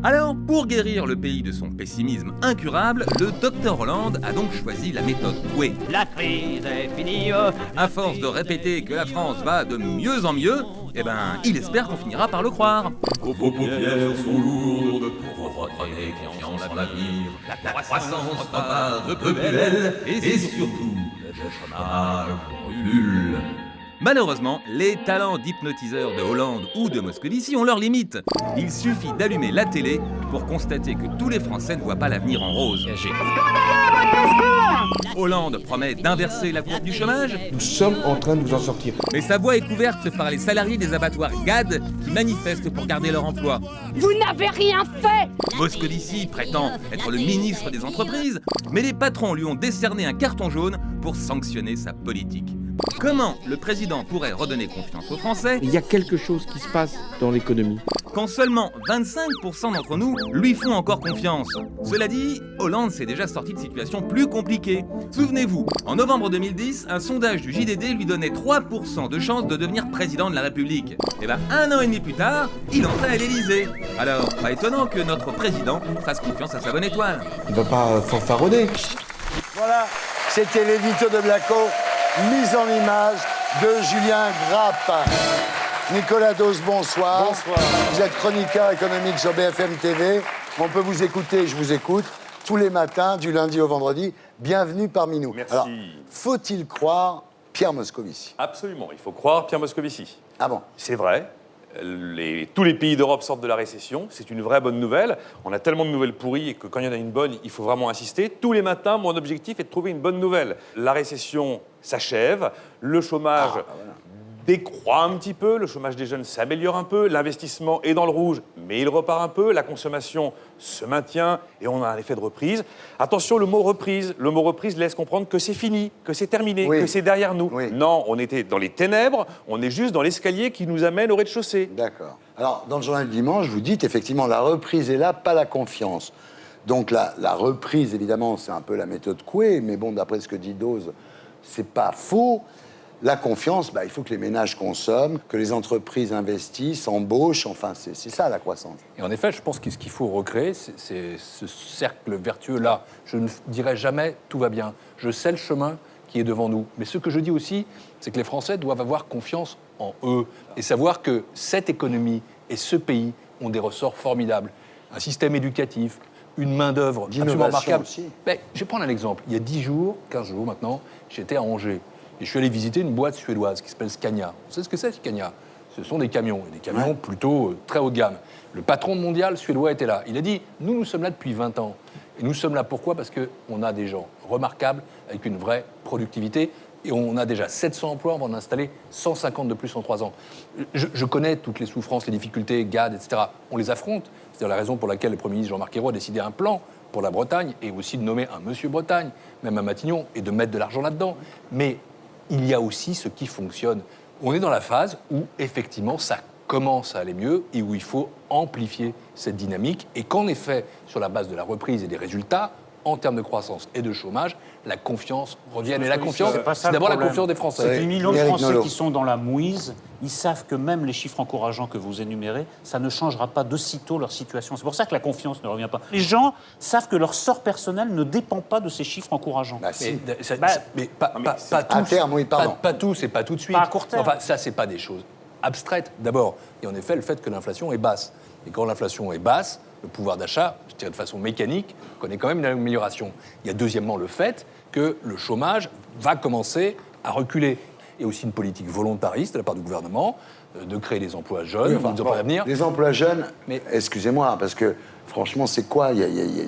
Alors, pour guérir le pays de son pessimisme incurable, le docteur Hollande a donc choisi la méthode Coué. La crise est finie. À force de répéter que la France va de mieux en mieux, eh ben, il espère qu'on finira par le croire. Vos paupières sont lourdes pour reprenez confiance en l'avenir. La croissance repart de peu belle et surtout, le chômage recule. Malheureusement, les talents d'hypnotiseurs de Hollande ou de Moscovici ont leurs limites. Il suffit d'allumer la télé pour constater que tous les Français ne voient pas l'avenir en rose. Hollande promet d'inverser la courbe du chômage, Nous sommes en train de vous en sortir. mais sa voie est couverte par les salariés des abattoirs GAD qui manifestent pour garder leur emploi. Vous n'avez rien fait! Moscovici prétend être le ministre des entreprises, mais les patrons lui ont décerné un carton jaune pour sanctionner sa politique. Comment le président pourrait redonner confiance aux Français Il y a quelque chose qui se passe dans l'économie. quand seulement 25% d'entre nous lui font encore confiance? Cela dit, Hollande s'est déjà sorti de situations plus compliquées. Souvenez-vous, en novembre 2010, un sondage du JDD lui donnait 3% de chance de devenir président de la République. Et ben, 1 an et demi plus tard, il entrait à l'Élysée. Alors, pas étonnant que notre président fasse confiance à sa bonne étoile. Il va pas fanfaronner. Voilà, c'était l'édito de Blacko, mise en image de Julien Grappe. Nicolas Dose, bonsoir. Bonsoir. Vous êtes chroniqueur économique sur BFM TV. On peut vous écouter, je vous écoute, tous les matins, du lundi au vendredi. Bienvenue parmi nous. Merci. Alors, faut-il croire Pierre Moscovici? Absolument, il faut croire Pierre Moscovici. Ah bon? C'est vrai, tous les pays d'Europe sortent de la récession, c'est une vraie bonne nouvelle. On a tellement de nouvelles pourries et que quand il y en a une bonne, il faut vraiment insister. Tous les matins, mon objectif est de trouver une bonne nouvelle. La récession s'achève, le chômage décroît un petit peu, le chômage des jeunes s'améliore un peu, l'investissement est dans le rouge, mais il repart un peu, la consommation se maintient et on a un effet de reprise. Attention, le mot reprise laisse comprendre que c'est fini, que c'est terminé, Oui. que c'est derrière nous. Oui. Non, on était dans les ténèbres, on est juste dans l'escalier qui nous amène au rez-de-chaussée. D'accord. Alors, dans le journal du dimanche, vous dites effectivement la reprise est là, pas la confiance. Donc la reprise, évidemment, c'est un peu la méthode Coué, mais bon, d'après ce que dit Dose, c'est pas faux. La confiance, il faut que les ménages consomment, que les entreprises investissent, embauchent, enfin, c'est ça la croissance. Et en effet, je pense que ce qu'il faut recréer, c'est ce cercle vertueux-là. Je ne dirai jamais « tout va bien ». Je sais le chemin qui est devant nous. Mais ce que je dis aussi, c'est que les Français doivent avoir confiance en eux et savoir que cette économie et ce pays ont des ressorts formidables. Un système éducatif, une main-d'œuvre absolument remarquable. Aussi. Je vais prendre un exemple. Il y a 10 jours, 15 jours maintenant, j'étais à Angers. Et je suis allé visiter une boîte suédoise qui s'appelle Scania. Vous savez ce que c'est, Scania? Ce sont des camions, et des camions plutôt très haut de gamme. Le patron mondial suédois était là. Il a dit, nous sommes là depuis 20 ans. Et nous sommes là pourquoi? Parce qu'on a des gens remarquables, avec une vraie productivité, Et on a déjà 700 emplois, on va en installer 150 de plus en 3 ans. Je connais toutes les souffrances, les difficultés, GAD, etc. On les affronte. C'est la raison pour laquelle le Premier ministre Jean-Marc Ayrault a décidé un plan pour la Bretagne et aussi de nommer un monsieur Bretagne, même à Matignon, et de mettre de l'argent là-dedans. Mais il y a aussi ce qui fonctionne. On est dans la phase où, effectivement, ça commence à aller mieux et où il faut amplifier cette dynamique. Et qu'en effet, sur la base de la reprise et des résultats, en termes de croissance et de chômage, la confiance revienne. Et la confiance, c'est d'abord la confiance des Français. C'est que les millions de Français qui sont dans la mouise, ils savent que même les chiffres encourageants que vous énumérez, ça ne changera pas de sitôt leur situation. C'est pour ça que la confiance ne revient pas. Les gens savent que leur sort personnel ne dépend pas de ces chiffres encourageants. Mais pas tous. À terme, oui, pardon. Pas tous et pas tout de suite. Pas à court terme. Enfin, ça, c'est pas des choses abstraites. D'abord, il y a en effet le fait que l'inflation est basse. Et quand l'inflation est basse, le pouvoir d'achat, je dirais de façon mécanique, connaît quand même une amélioration. Il y a deuxièmement le fait que le chômage va commencer à reculer. Il y a aussi une politique volontariste de la part du gouvernement de créer des emplois jeunes, des emplois d'avenir. Les emplois jeunes, mais excusez-moi, parce que franchement, c'est quoi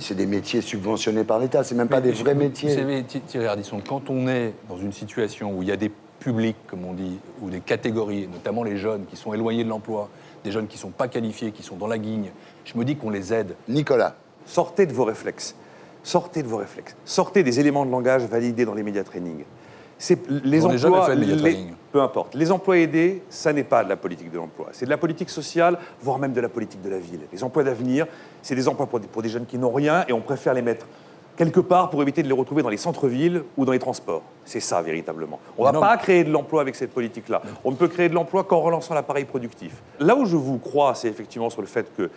c'est des métiers subventionnés par l'État, c'est même pas des vrais métiers. Vous savez, Thierry Ardisson, quand on est dans une situation où il y a des publics, comme on dit, ou des catégories, notamment les jeunes qui sont éloignés de l'emploi, des jeunes qui ne sont pas qualifiés, qui sont dans la guigne, je me dis qu'on les aide. Nicolas. Sortez de vos réflexes. Sortez de vos réflexes. Sortez des éléments de langage validés dans les média training. Les emplois, jamais fait de média training. Peu importe. Les emplois aidés, ça n'est pas de la politique de l'emploi. C'est de la politique sociale, voire même de la politique de la ville. Les emplois d'avenir, c'est des emplois pour des jeunes qui n'ont rien et on préfère les mettre quelque part pour éviter de les retrouver dans les centres-villes ou dans les transports. C'est ça, véritablement. On ne va pas créer de l'emploi avec cette politique-là. On ne peut créer de l'emploi qu'en relançant l'appareil productif. Là où je vous crois, c'est effectivement sur le fait que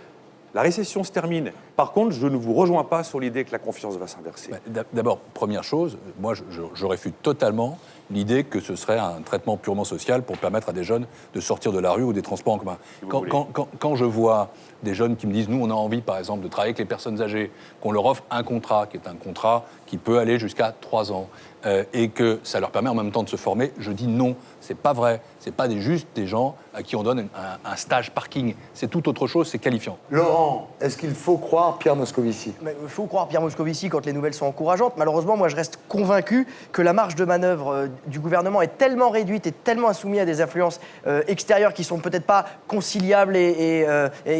la récession se termine. Par contre, je ne vous rejoins pas sur l'idée que la confiance va s'inverser. D'abord, première chose, moi, je réfute totalement l'idée que ce serait un traitement purement social pour permettre à des jeunes de sortir de la rue ou des transports en commun. Quand je vois des jeunes qui me disent, nous, on a envie, par exemple, de travailler avec les personnes âgées, qu'on leur offre un contrat, qui est un contrat qui peut aller jusqu'à 3 ans, et que ça leur permet en même temps de se former, je dis non, c'est pas vrai. C'est pas juste des gens à qui on donne un stage parking. C'est tout autre chose, c'est qualifiant. Laurent, est-ce qu'il faut croire Pierre Moscovici ? Il faut croire Pierre Moscovici quand les nouvelles sont encourageantes. Malheureusement, moi, je reste convaincu que la marge de manœuvre du gouvernement est tellement réduite et tellement soumise à des influences extérieures qui sont peut-être pas conciliables et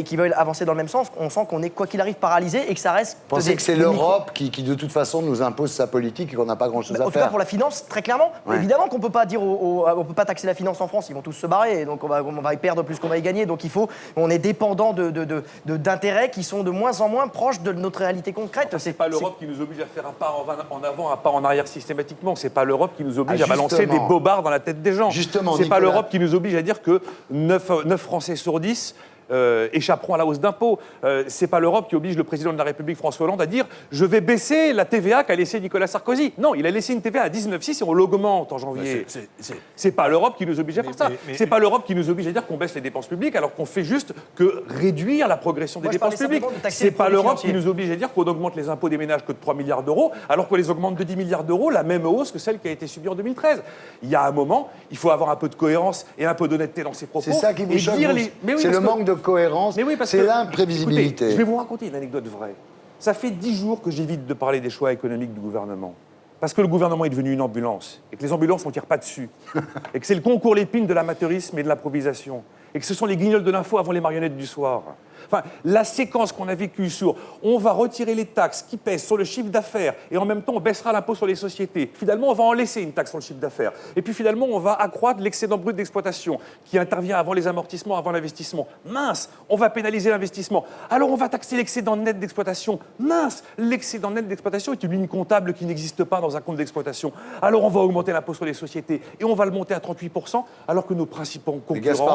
qui veulent avancer dans le même sens. On sent qu'on est, quoi qu'il arrive, paralysé et que ça reste... Vous pensez que c'est l'Europe qui, de toute façon, nous impose sa politique et qu'on n'a pas grand-chose à faire ? En tout cas, pour la finance, très clairement. Ouais. Évidemment qu'on peut pas dire on peut pas taxer la finance en France, ils vont tous se barrer, et donc on va y perdre plus qu'on va y gagner. Donc on est dépendant d'intérêts qui sont de moins en moins proches de notre réalité concrète. C'est pas l'Europe qui nous oblige à faire un pas en avant, un pas en arrière systématiquement. C'est pas l'Europe qui nous oblige à balancer des bobards dans la tête des gens. Justement, c'est pas l'Europe qui nous oblige à dire que 9 Français sur 10 échapperont à la hausse d'impôts. C'est pas l'Europe qui oblige le président de la République, François Hollande, à dire « je vais baisser la TVA qu'a laissé Nicolas Sarkozy ». Non, il a laissé une TVA à 19,6 et on l'augmente en janvier. C'est pas l'Europe qui nous oblige à faire ça. C'est pas l'Europe qui nous oblige à dire qu'on baisse les dépenses publiques alors qu'on fait juste que réduire la progression des dépenses publiques. C'est pas l'Europe qui nous oblige à dire qu'on augmente les impôts des ménages que de 3 milliards d'euros alors qu'on les augmente de 10 milliards d'euros, la même hausse que celle qui a été subie en 2013. Il y a un moment, il faut avoir un peu de cohérence et un peu d'honnêteté dans ses propos. C'est ça qui vous choque. C'est le manque de cohérence. C'est l'imprévisibilité. Écoutez, je vais vous raconter une anecdote vraie. Ça fait 10 jours que j'évite de parler des choix économiques du gouvernement. Parce que le gouvernement est devenu une ambulance. Et que les ambulances, on ne tire pas dessus. Et que c'est le concours l'épine de l'amateurisme et de l'improvisation. Et que ce sont les guignols de l'info avant les marionnettes du soir. Enfin, la séquence qu'on a vécue sur on va retirer les taxes qui pèsent sur le chiffre d'affaires et en même temps on baissera l'impôt sur les sociétés. Finalement, on va en laisser une taxe sur le chiffre d'affaires. Et puis finalement, on va accroître l'excédent brut d'exploitation qui intervient avant les amortissements, avant l'investissement. Mince, on va pénaliser l'investissement. Alors on va taxer l'excédent net d'exploitation. Mince, l'excédent net d'exploitation est une ligne comptable qui n'existe pas dans un compte d'exploitation. Alors on va augmenter l'impôt sur les sociétés et on va le monter à 38% alors que nos principaux concurrents,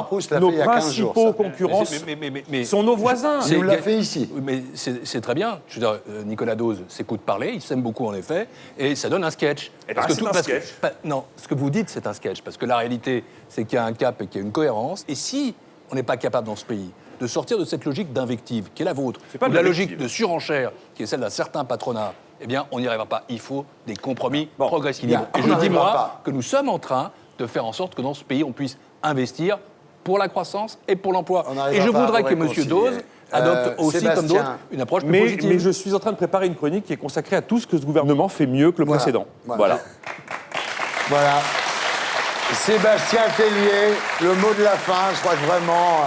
sont nos voisins. Il nous l'a fait ici. Mais c'est très bien. Je veux dire, Nicolas Dose s'écoute parler, il s'aime beaucoup en effet, et ça donne un sketch. Non, ce que vous dites, c'est un sketch, parce que la réalité, c'est qu'il y a un cap et qu'il y a une cohérence. Et si on n'est pas capable dans ce pays de sortir de cette logique d'invective, qui est la vôtre, ou de la logique de surenchère, qui est celle d'un certain patronat, eh bien, on n'y arrivera pas. Il faut des compromis progressifs. Et je dis, moi, que nous sommes en train de faire en sorte que dans ce pays, on puisse investir pour la croissance et pour l'emploi. Et je voudrais que M. Dose adopte aussi, comme d'autres, une approche plus positive. Mais je suis en train de préparer une chronique qui est consacrée à tout ce que ce gouvernement fait mieux que le précédent. Voilà. Voilà. Sébastien Tellier, le mot de la fin, je crois que vraiment,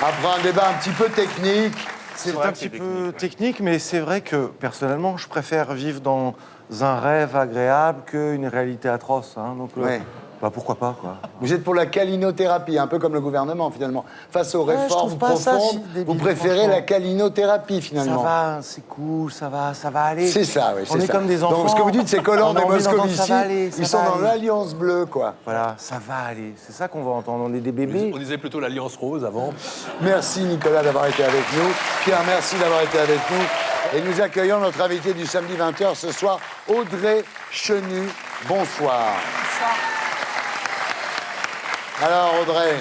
après un débat un petit peu technique. C'est un petit peu technique, mais c'est vrai que personnellement, je préfère vivre dans un rêve agréable qu'une réalité atroce. Hein. Donc, Ouais. bah, pourquoi pas, quoi. Vous êtes pour la calinothérapie, un peu comme le gouvernement finalement. Face aux Ouais, je réformes trouve pas ça profondes, si débile, vous préférez franchement. la calinothérapie Ça finalement. va, c'est cool, ça va aller. C'est ça, oui. On est ça. comme des enfants. Donc ce que vous dites, c'est Hollande On a et envie d'entendre, Moscovici, ça va aller, ça ils va sont dans aller. l'Alliance bleue, quoi. Voilà, ça va aller. C'est ça qu'on va entendre. On est des bébés. On disait plutôt l'Alliance Rose avant. Merci Nicolas d'avoir été avec nous. Pierre, merci d'avoir été avec nous. Et nous accueillons notre invité du samedi 20h ce soir, Audrey Chenu. Bonsoir. Alors Audrey,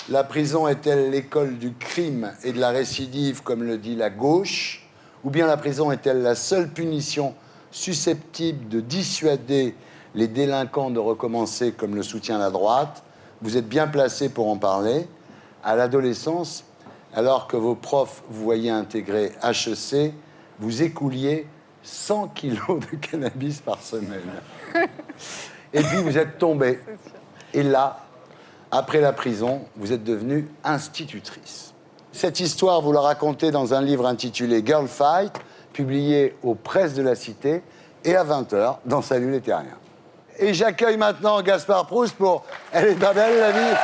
la prison est-elle l'école du crime et de la récidive, comme le dit la gauche, ou bien la prison est-elle la seule punition susceptible de dissuader les délinquants de recommencer, comme le soutient la droite? Vous êtes bien placé pour en parler. À l'adolescence, alors que vos profs vous voyaient intégrer HEC, vous écouliez 100 kilos de cannabis par semaine. Et puis vous êtes tombé. Et là, après la prison, vous êtes devenue institutrice. Cette histoire, vous la racontez dans un livre intitulé Girl Fight, publié aux Presses de la Cité et à 20h dans Salut les Terriens. Et j'accueille maintenant Gaspard Proust pour Elle est pas belle la vie.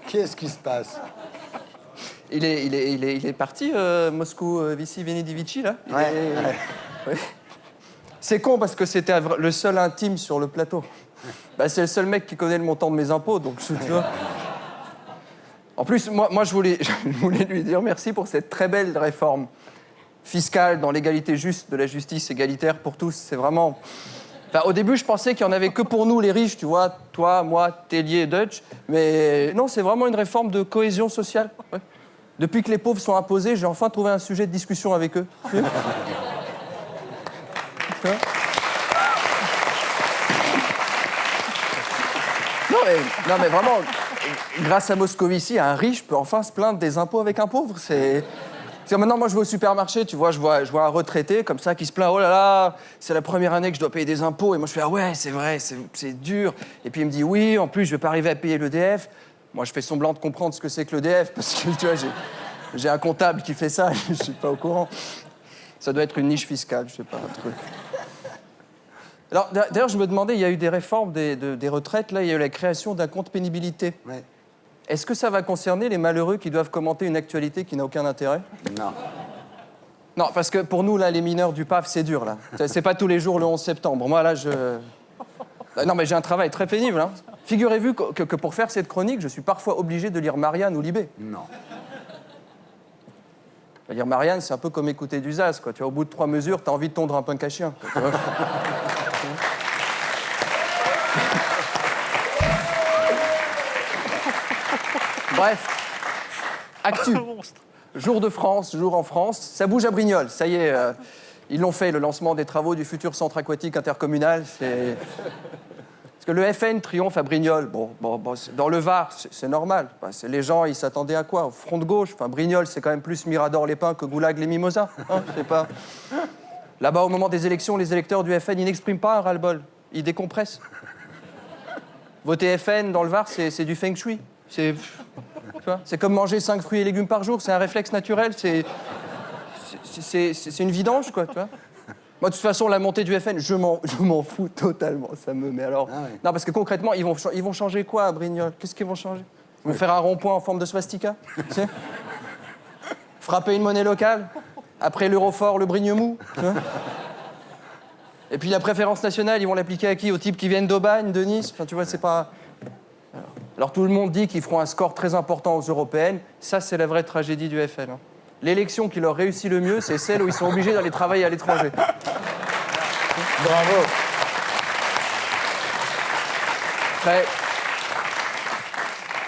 Qu'est-ce qui se passe? Il est parti, Moscou Vici Venidivici, là. Ouais. C'est con parce que c'était le seul intime sur le plateau. Bah, c'est le seul mec qui connaît le montant de mes impôts, donc tu vois. En plus, moi je voulais lui dire merci pour cette très belle réforme fiscale dans l'égalité juste de la justice égalitaire pour tous. C'est vraiment... Enfin, au début, je pensais qu'il n'y en avait que pour nous, les riches, tu vois, toi, moi, Tellier et Dutch. Mais non, c'est vraiment une réforme de cohésion sociale. Ouais. Depuis que les pauvres sont imposés, j'ai enfin trouvé un sujet de discussion avec eux. Non, mais vraiment, grâce à Moscovici, un riche peut enfin se plaindre des impôts avec un pauvre. C'est que maintenant, moi, je vais au supermarché, tu vois, je vois un retraité comme ça qui se plaint. Oh là là, c'est la première année que je dois payer des impôts. Et moi, je fais, ah ouais, c'est vrai, c'est dur. Et puis, il me dit, oui, en plus, je vais pas arriver à payer l'EDF. Moi, je fais semblant de comprendre ce que c'est que l'EDF parce que, tu vois, j'ai un comptable qui fait ça, je suis pas au courant. Ça doit être une niche fiscale, je sais pas, un truc. Alors, d'ailleurs, je me demandais, il y a eu des réformes des retraites, là, il y a eu la création d'un compte pénibilité. Ouais. Est-ce que ça va concerner les malheureux qui doivent commenter une actualité qui n'a aucun intérêt? Non. Non, parce que pour nous, là, les mineurs du PAF, c'est dur, là. C'est pas tous les jours le 11 septembre. Moi, là, Non, mais j'ai un travail très pénible, hein. Figurez-vous que pour faire cette chronique, je suis parfois obligé de lire Marianne ou Libé. Non. Lire Marianne, c'est un peu comme écouter du Zaz, quoi. Tu vois, au bout de 3 mesures, t'as envie de tondre un punk à chien, quoi, tu vois. Bref, actu. Jour de France, jour en France. Ça bouge à Brignoles, ça y est. Ils l'ont fait, le lancement des travaux du futur centre aquatique intercommunal. Parce que le FN triomphe à Brignoles. Bon, dans le Var, c'est normal. Les gens, ils s'attendaient à quoi? Au front de gauche. Enfin, Brignoles, c'est quand même plus Mirador-les-Pins que Goulag-les-Mimosas. Hein, je sais pas. Là-bas, au moment des élections, les électeurs du FN, ils n'expriment pas un ras-le-bol. Ils décompressent. Voter FN dans le Var, c'est du feng shui. C'est comme manger 5 fruits et légumes par jour. C'est un réflexe naturel. C'est une vidange, quoi, tu vois. Moi, de toute façon, la montée du FN, je m'en fous totalement. Ça me met alors... Ah ouais. Non, parce que concrètement, ils vont changer quoi à Brignoles? Qu'est-ce qu'ils vont changer? Ils vont faire un rond-point en forme de swastika, tu sais? Frapper une monnaie locale? Après l'Eurofort, le Brignemou, tu vois? Et puis la préférence nationale, ils vont l'appliquer à qui? Aux types qui viennent d'Aubagne, de Nice? Enfin, tu vois, c'est pas... Alors tout le monde dit qu'ils feront un score très important aux européennes. Ça, c'est la vraie tragédie du FN. Hein. L'élection qui leur réussit le mieux, c'est celle où ils sont obligés d'aller travailler à l'étranger. Bravo. Après,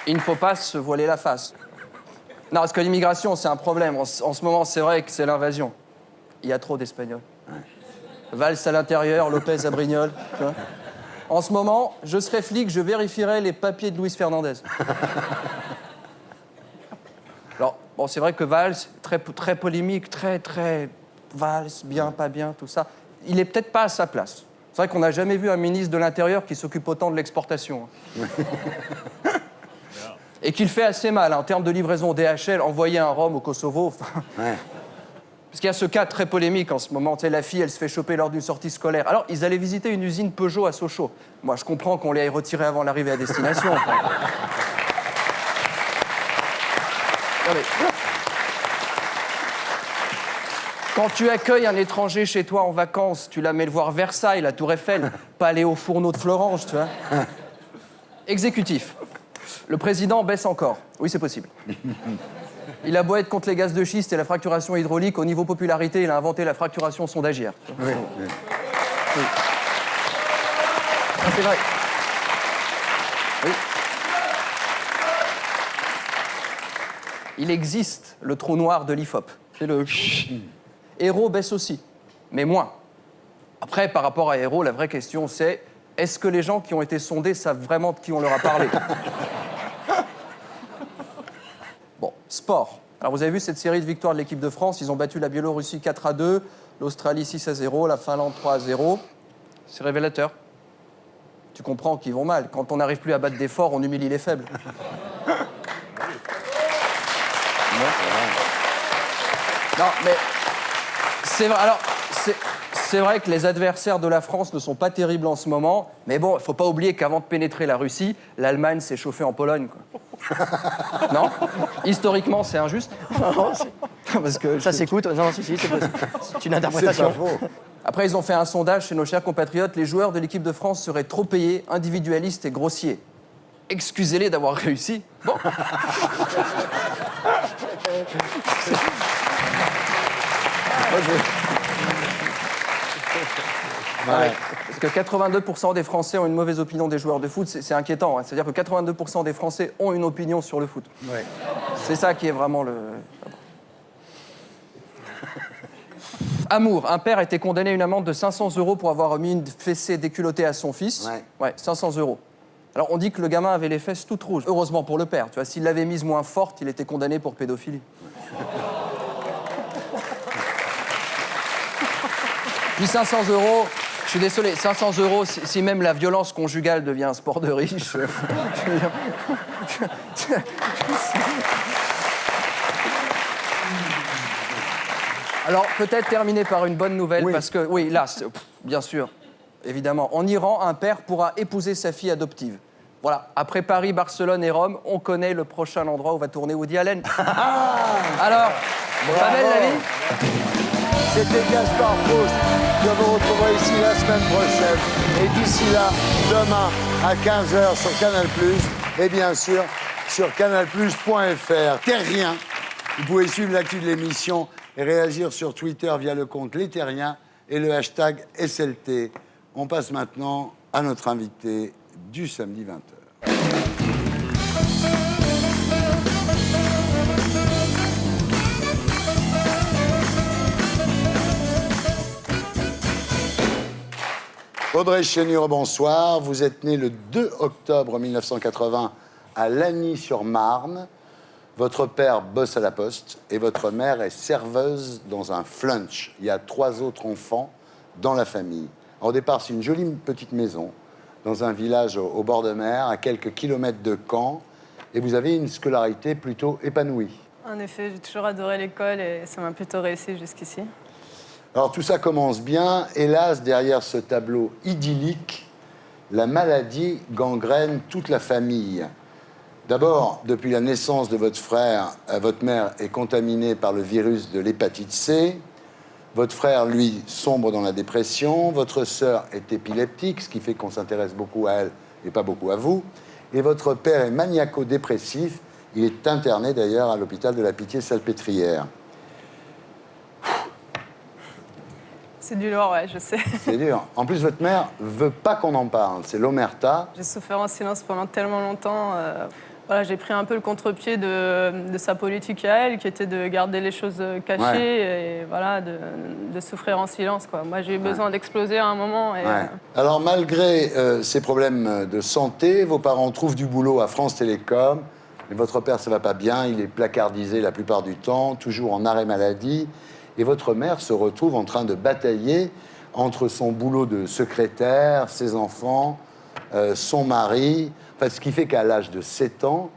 il ne faut pas se voiler la face. Non, parce que l'immigration, c'est un problème. En ce moment, c'est vrai que c'est l'invasion. Il y a trop d'Espagnols. Valls à l'intérieur, Lopez à Brignoles. Tu vois. En ce moment, je serais flic, je vérifierais les papiers de Luis Fernandez. Alors, bon, c'est vrai que Valls, très polémique, très Valls, bien, pas bien, tout ça. Il est peut-être pas à sa place. C'est vrai qu'on n'a jamais vu un ministre de l'Intérieur qui s'occupe autant de l'exportation. Et qu'il fait assez mal, en termes de livraison DHL, envoyer un rhum au Kosovo. Parce qu'il y a ce cas très polémique en ce moment. Tu sais, la fille, elle se fait choper lors d'une sortie scolaire. Alors, ils allaient visiter une usine Peugeot à Sochaux. Moi, je comprends qu'on les ait retirés avant l'arrivée à destination. Non, mais... Quand tu accueilles un étranger chez toi en vacances, tu l'amènes voir Versailles, la Tour Eiffel, pas aller au fourneau de Florence, tu vois. Exécutif. Le président baisse encore. Oui, c'est possible. Il a beau être contre les gaz de schiste et la fracturation hydraulique, au niveau popularité, il a inventé la fracturation sondagière. Oui. Oui. C'est vrai. Oui. Il existe le trou noir de l'IFOP. C'est le... Héros baisse aussi, mais moins. Après, par rapport à Héros, la vraie question, c'est est-ce que les gens qui ont été sondés savent vraiment de qui on leur a parlé? Bon, sport. Alors, vous avez vu cette série de victoires de l'équipe de France. Ils ont battu la Biélorussie 4-2, l'Australie 6-0, la Finlande 3-0. C'est révélateur. Tu comprends qu'ils vont mal. Quand on n'arrive plus à battre des forts, on humilie les faibles. Non, mais... C'est vrai, alors, c'est vrai que les adversaires de la France ne sont pas terribles en ce moment, mais bon, il ne faut pas oublier qu'avant de pénétrer la Russie, l'Allemagne s'est chauffée en Pologne, quoi. Non? Historiquement, c'est injuste. Non, parce que ça s'écoute. Non, si, c'est une interprétation. C'est pas faux. Après, ils ont fait un sondage chez nos chers compatriotes. Les joueurs de l'équipe de France seraient trop payés, individualistes et grossiers. Excusez-les d'avoir réussi. Bon. Ouais. Parce que 82% des Français ont une mauvaise opinion des joueurs de foot, c'est inquiétant. Hein. C'est-à-dire que 82% des Français ont une opinion sur le foot. Ouais. C'est ça qui est vraiment le... Amour. Un père a été condamné à une amende de 500 € pour avoir mis une fessée déculottée à son fils. Ouais, 500 €. Alors, on dit que le gamin avait les fesses toutes rouges. Heureusement pour le père. Tu vois, s'il l'avait mise moins forte, il était condamné pour pédophilie. Puis 500 €, je suis désolé, 500 €, si même la violence conjugale devient un sport de riche... Alors, peut-être terminer par une bonne nouvelle, parce que, oui, là, bien sûr, évidemment, en Iran, un père pourra épouser sa fille adoptive. Voilà, après Paris, Barcelone et Rome, on connaît le prochain endroit où va tourner Woody Allen. Alors, pas belle la vie? C'était Gaspard Proust. Je vous retrouverai ici la semaine prochaine. Et d'ici là, demain à 15h sur Canal+, et bien sûr sur canalplus.fr. Terrien. Vous pouvez suivre l'actu de l'émission et réagir sur Twitter via le compte Les Terriens et le hashtag SLT. On passe maintenant à notre invité du samedi 20h. Audrey Chénier, bonsoir. Vous êtes né le 2 octobre 1980 à Lagny-sur-Marne. Votre père bosse à la poste et votre mère est serveuse dans un flunch. Il y a 3 autres enfants dans la famille. Au départ, c'est une jolie petite maison dans un village au bord de mer, à quelques kilomètres de Caen. Et vous avez une scolarité plutôt épanouie. En effet, j'ai toujours adoré l'école et ça m'a plutôt réussi jusqu'ici. Alors tout ça commence bien. Hélas, derrière ce tableau idyllique, la maladie gangrène toute la famille. D'abord, depuis la naissance de votre frère, votre mère est contaminée par le virus de l'hépatite C. Votre frère, lui, sombre dans la dépression. Votre sœur est épileptique, ce qui fait qu'on s'intéresse beaucoup à elle et pas beaucoup à vous. Et votre père est maniaco-dépressif. Il est interné d'ailleurs à l'hôpital de la Pitié-Salpêtrière. C'est du lourd, ouais, je sais. C'est dur. En plus, votre mère veut pas qu'on en parle. C'est l'omerta. J'ai souffert en silence pendant tellement longtemps. Voilà, j'ai pris un peu le contre-pied de sa politique à elle, qui était de garder les choses cachées et voilà, de souffrir en silence, quoi. Moi, j'ai eu besoin d'exploser à un moment. Et, Alors, malgré ces problèmes de santé, vos parents trouvent du boulot à France Télécom. Mais votre père, ça va pas bien, il est placardisé la plupart du temps, toujours en arrêt maladie. Et votre mère se retrouve en train de batailler entre son boulot de secrétaire, ses enfants, son mari. Enfin, ce qui fait qu'à l'âge de 7 ans,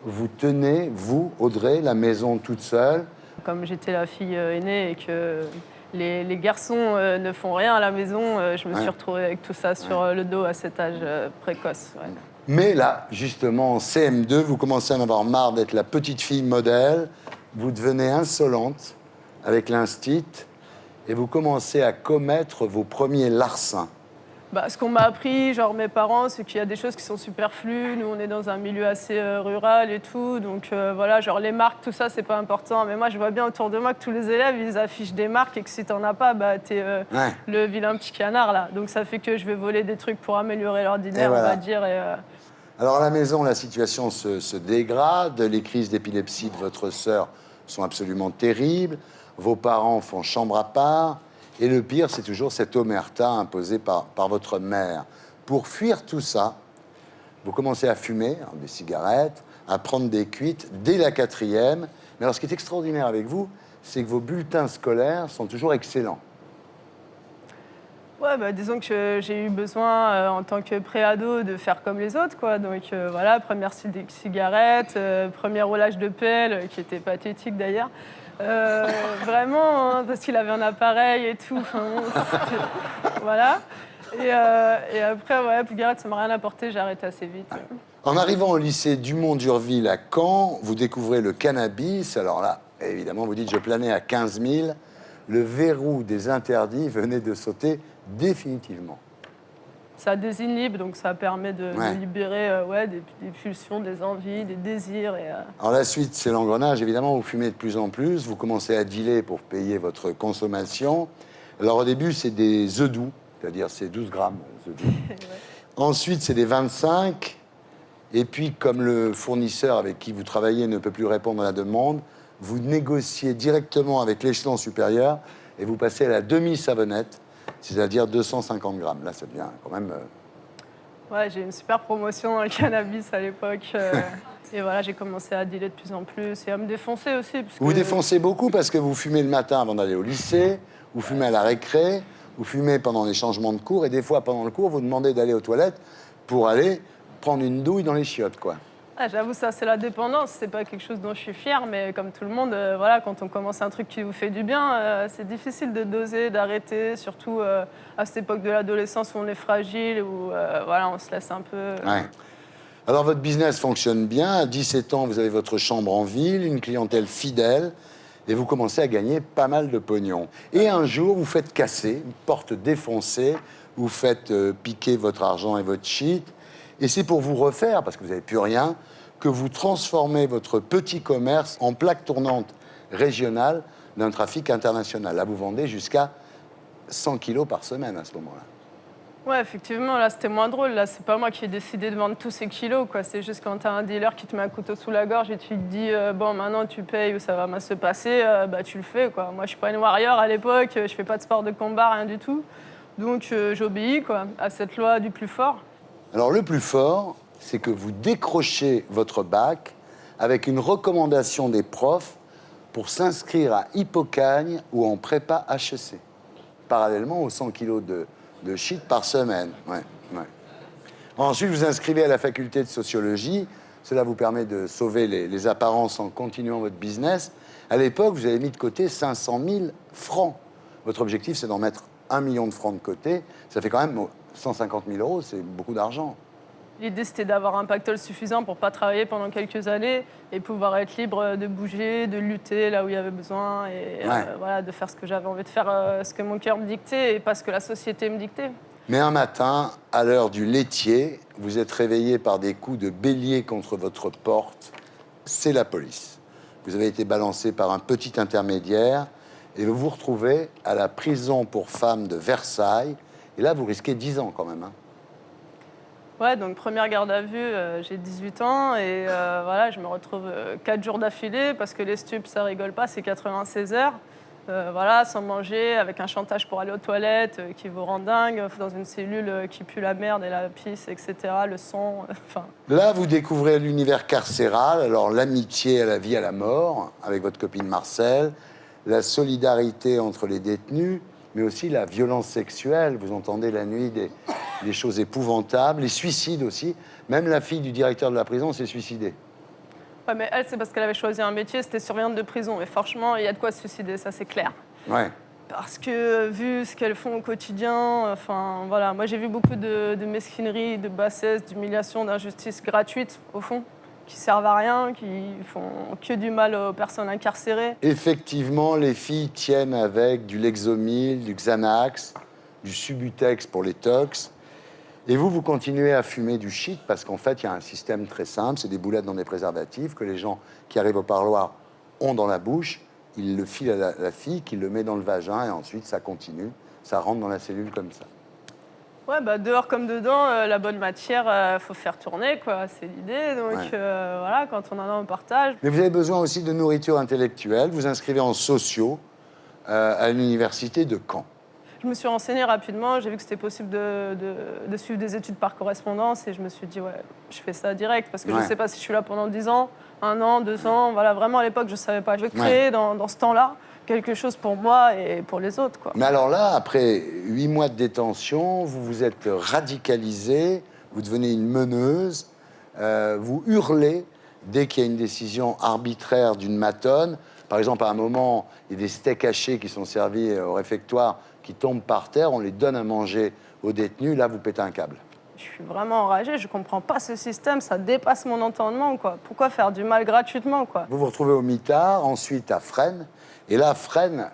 vous tenez, vous, Audrey, la maison toute seule. Comme j'étais la fille aînée et que les garçons ne font rien à la maison, je me suis retrouvée avec tout ça sur le dos à cet âge précoce. Ouais. Mais là, justement, en CM2, vous commencez à en avoir marre d'être la petite fille modèle. Vous devenez insolente avec l'instit et vous commencez à commettre vos premiers larcins. Bah, ce qu'on m'a appris, genre mes parents, c'est qu'il y a des choses qui sont superflues. Nous, on est dans un milieu assez rural et tout. Donc voilà, genre les marques, tout ça, c'est pas important. Mais moi, je vois bien autour de moi que tous les élèves, ils affichent des marques et que si t'en as pas, bah, t'es le vilain petit canard, là. Donc ça fait que je vais voler des trucs pour améliorer l'ordinaire, voilà. on va dire. Alors, à la maison, la situation se dégrade. Les crises d'épilepsie de votre sœur sont absolument terribles. Vos parents font chambre à part. Et le pire, c'est toujours cette omerta imposée par votre mère. Pour fuir tout ça, vous commencez à fumer des cigarettes, à prendre des cuites dès la 4e. Mais alors, ce qui est extraordinaire avec vous, c'est que vos bulletins scolaires sont toujours excellents. Ouais, bah, disons que j'ai eu besoin, en tant que pré-ado, de faire comme les autres, quoi. Donc voilà, première cigarette, premier roulage de pelle, qui était pathétique d'ailleurs. Vraiment, hein, parce qu'il avait un appareil et tout. Voilà. Et après, ouais, cigarette, ça m'a rien apporté, j'ai arrêté assez vite. En arrivant au lycée Dumont-d'Urville à Caen, vous découvrez le cannabis. Alors là, évidemment, vous dites, je planais à 15 000. Le verrou des interdits venait de sauter définitivement. Ça désinhibe, donc ça permet de libérer des pulsions, des envies, des désirs. Alors la suite, c'est l'engrenage. Évidemment, vous fumez de plus en plus. Vous commencez à dealer pour payer votre consommation. Alors au début, c'est des œufs doux, c'est-à-dire c'est 12 grammes d'œufs doux. Ensuite, c'est des 25. Et puis, comme le fournisseur avec qui vous travaillez ne peut plus répondre à la demande, vous négociez directement avec l'échelon supérieur et vous passez à la demi-savonnette, c'est-à-dire 250 grammes. Là, ça devient quand même... Ouais, j'ai une super promotion dans le cannabis à l'époque. Et voilà, j'ai commencé à dealer de plus en plus et à me défoncer aussi. Parce que... Vous défoncez beaucoup parce que vous fumez le matin avant d'aller au lycée, vous fumez à la récré, vous fumez pendant les changements de cours et des fois, pendant le cours, vous demandez d'aller aux toilettes pour aller prendre une douille dans les chiottes, quoi. Ah, j'avoue, ça, c'est la dépendance. C'est pas quelque chose dont je suis fière, mais comme tout le monde, voilà, quand on commence un truc qui vous fait du bien, c'est difficile de doser, d'arrêter, surtout à cette époque de l'adolescence où on est fragile, où voilà, on se laisse un peu... Ouais. Alors, votre business fonctionne bien. À 17 ans, vous avez votre chambre en ville, une clientèle fidèle, et vous commencez à gagner pas mal de pognon. Et un jour, vous faites casser, une porte défoncée, vous faites piquer votre argent et votre shit, et c'est pour vous refaire, parce que vous n'avez plus rien, que vous transformez votre petit commerce en plaque tournante régionale d'un trafic international. Là, vous vendez jusqu'à 100 kilos par semaine à ce moment-là. Ouais, effectivement, là, c'était moins drôle. Là, c'est pas moi qui ai décidé de vendre tous ces kilos, quoi. C'est juste quand t'as un dealer qui te met un couteau sous la gorge et tu te dis, bon, maintenant, tu payes ou ça va mal se passer, bah, tu le fais, quoi. Moi, je suis pas une warrior à l'époque, je fais pas de sport de combat, rien du tout. Donc, j'obéis, quoi, à cette loi du plus fort. Alors, le plus fort, c'est que vous décrochez votre bac avec une recommandation des profs pour s'inscrire à Hippocagne ou en prépa HEC, parallèlement aux 100 kilos de shit par semaine. Ouais. Ensuite, vous inscrivez à la faculté de sociologie. Cela vous permet de sauver les apparences en continuant votre business. À l'époque, vous avez mis de côté 500 000 francs. Votre objectif, c'est d'en mettre 1 million de francs de côté. Ça fait quand même 150 000 euros, c'est beaucoup d'argent. L'idée, c'était d'avoir un pactole suffisant pour ne pas travailler pendant quelques années et pouvoir être libre de bouger, de lutter là où il y avait besoin et voilà, de faire ce que j'avais envie de faire, ce que mon cœur me dictait et pas ce que la société me dictait. Mais un matin, à l'heure du laitier, vous êtes réveillé par des coups de bélier contre votre porte. C'est la police. Vous avez été balancé par un petit intermédiaire et vous vous retrouvez à la prison pour femmes de Versailles. Et là, vous risquez 10 ans quand même. Hein. Ouais, donc première garde à vue, j'ai 18 ans et voilà, je me retrouve 4 jours d'affilée parce que les stupes, ça rigole pas, c'est 96 heures. Voilà, sans manger, avec un chantage pour aller aux toilettes qui vous rend dingue, dans une cellule qui pue la merde et la pisse, etc., le sang, enfin... Là, vous découvrez l'univers carcéral, alors l'amitié à la vie, à la mort, avec votre copine Marcel, la solidarité entre les détenus, mais aussi la violence sexuelle. Vous entendez la nuit des choses épouvantables, les suicides aussi. Même la fille du directeur de la prison s'est suicidée. Ouais, mais elle, c'est parce qu'elle avait choisi un métier, c'était surveillante de prison. Et franchement, il y a de quoi se suicider, ça c'est clair. Ouais. Parce que vu ce qu'elles font au quotidien, enfin voilà, moi j'ai vu beaucoup de mesquinerie, de bassesse, d'humiliation, d'injustice gratuite au fond, qui servent à rien, qui font que du mal aux personnes incarcérées. Effectivement, les filles tiennent avec du Lexomil, du Xanax, du Subutex pour les tox. Et vous continuez à fumer du shit parce qu'en fait, il y a un système très simple, c'est des boulettes dans des préservatifs que les gens qui arrivent au parloir ont dans la bouche. Ils le filent à la fille, qui le met dans le vagin et ensuite ça continue, ça rentre dans la cellule comme ça. Ouais, bah dehors comme dedans, la bonne matière, faut faire tourner, quoi. C'est l'idée. Donc Ouais. voilà, quand on en a, on partage. Mais vous avez besoin aussi de nourriture intellectuelle. Vous inscrivez en sociaux à l'université de Caen. Je me suis renseignée rapidement, j'ai vu que c'était possible de suivre des études par correspondance et je me suis dit, ouais, je fais ça direct parce que je Ouais. ne sais pas si je suis là pendant 10 ans, 1 an, 2 ans. Voilà, vraiment à l'époque, je ne savais pas. Je veux créer dans ce temps-là quelque chose pour moi et pour les autres, quoi. Mais alors là, après 8 mois de détention, vous vous êtes radicalisé, vous devenez une meneuse, vous hurlez dès qu'il y a une décision arbitraire d'une matonne. Par exemple, à un moment, il y a des steaks hachés qui sont servis au réfectoire, qui tombent par terre, on les donne à manger aux détenus, là, vous pétez un câble. Je suis vraiment enragée, je ne comprends pas ce système, ça dépasse mon entendement, quoi. Pourquoi faire du mal gratuitement, quoi? Vous vous retrouvez au mitard, ensuite à Fresnes. Et là, Fresnes,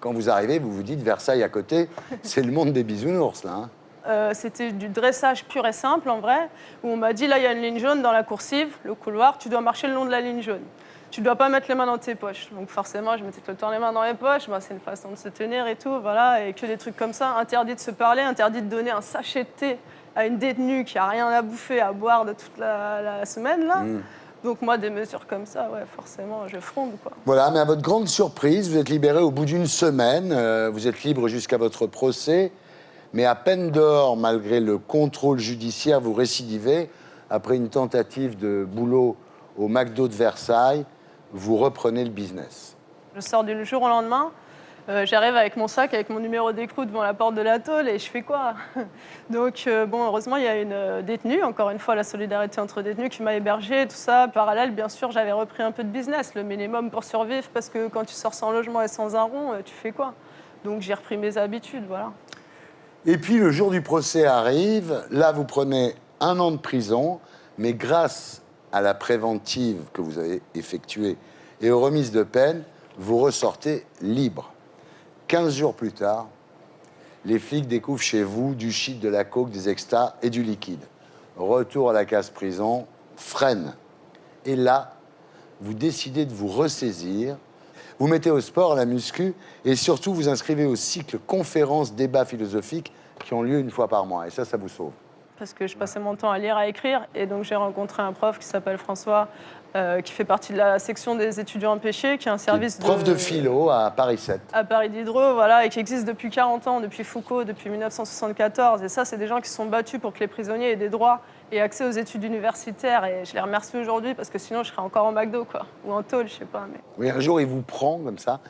quand vous arrivez, vous vous dites Versailles à côté, c'est le monde des bisounours, là. Hein. C'était du dressage pur et simple, en vrai, où on m'a dit, là, il y a une ligne jaune dans la coursive, le couloir, tu dois marcher le long de la ligne jaune. Tu ne dois pas mettre les mains dans tes poches. Donc forcément, je mettais tout le temps les mains dans les poches. Bah, c'est une façon de se tenir et tout, voilà. Et que des trucs comme ça. Interdit de se parler, interdit de donner un sachet de thé à une détenue qui n'a rien à bouffer, à boire de toute la semaine, là. Donc moi, des mesures comme ça, ouais, forcément, je fronde, quoi. Voilà, mais à votre grande surprise, vous êtes libéré au bout d'une semaine. Vous êtes libre jusqu'à votre procès. Mais à peine dehors, malgré le contrôle judiciaire, vous récidivez. Après une tentative de boulot au McDo de Versailles, vous reprenez le business. Je sors du jour au lendemain. J'arrive avec mon sac, avec mon numéro d'écrou devant la porte de la tôle et je fais quoi? Donc, bon, heureusement, il y a une détenue, encore une fois, la solidarité entre détenus qui m'a hébergée, tout ça. Parallèle, bien sûr, j'avais repris un peu de business, le minimum pour survivre, parce que quand tu sors sans logement et sans un rond, tu fais quoi? Donc, j'ai repris mes habitudes, voilà. Et puis, le jour du procès arrive. Là, vous prenez 1 an de prison, mais grâce à la préventive que vous avez effectuée et aux remises de peine, vous ressortez libre. 15 jours plus tard, les flics découvrent chez vous du shit, de la coke, des extas et du liquide. Retour à la case-prison, Fresnes. Et là, vous décidez de vous ressaisir. Vous mettez au sport, à la muscu, et surtout vous inscrivez au cycle conférences, débats philosophiques qui ont lieu 1 fois par mois. Et ça vous sauve. Parce que je passais mon temps à lire, à écrire. Et donc, j'ai rencontré un prof qui s'appelle François, qui fait partie de la section des étudiants empêchés, qui est un service Prof de philo à Paris 7. à Paris Diderot, voilà, et qui existe depuis 40 ans, depuis Foucault, depuis 1974. Et ça, c'est des gens qui se sont battus pour que les prisonniers aient des droits et accès aux études universitaires. Et je les remercie aujourd'hui parce que sinon, je serais encore au McDo, quoi. Ou en tôle, je sais pas. Mais... Oui, un jour, il vous prend comme ça,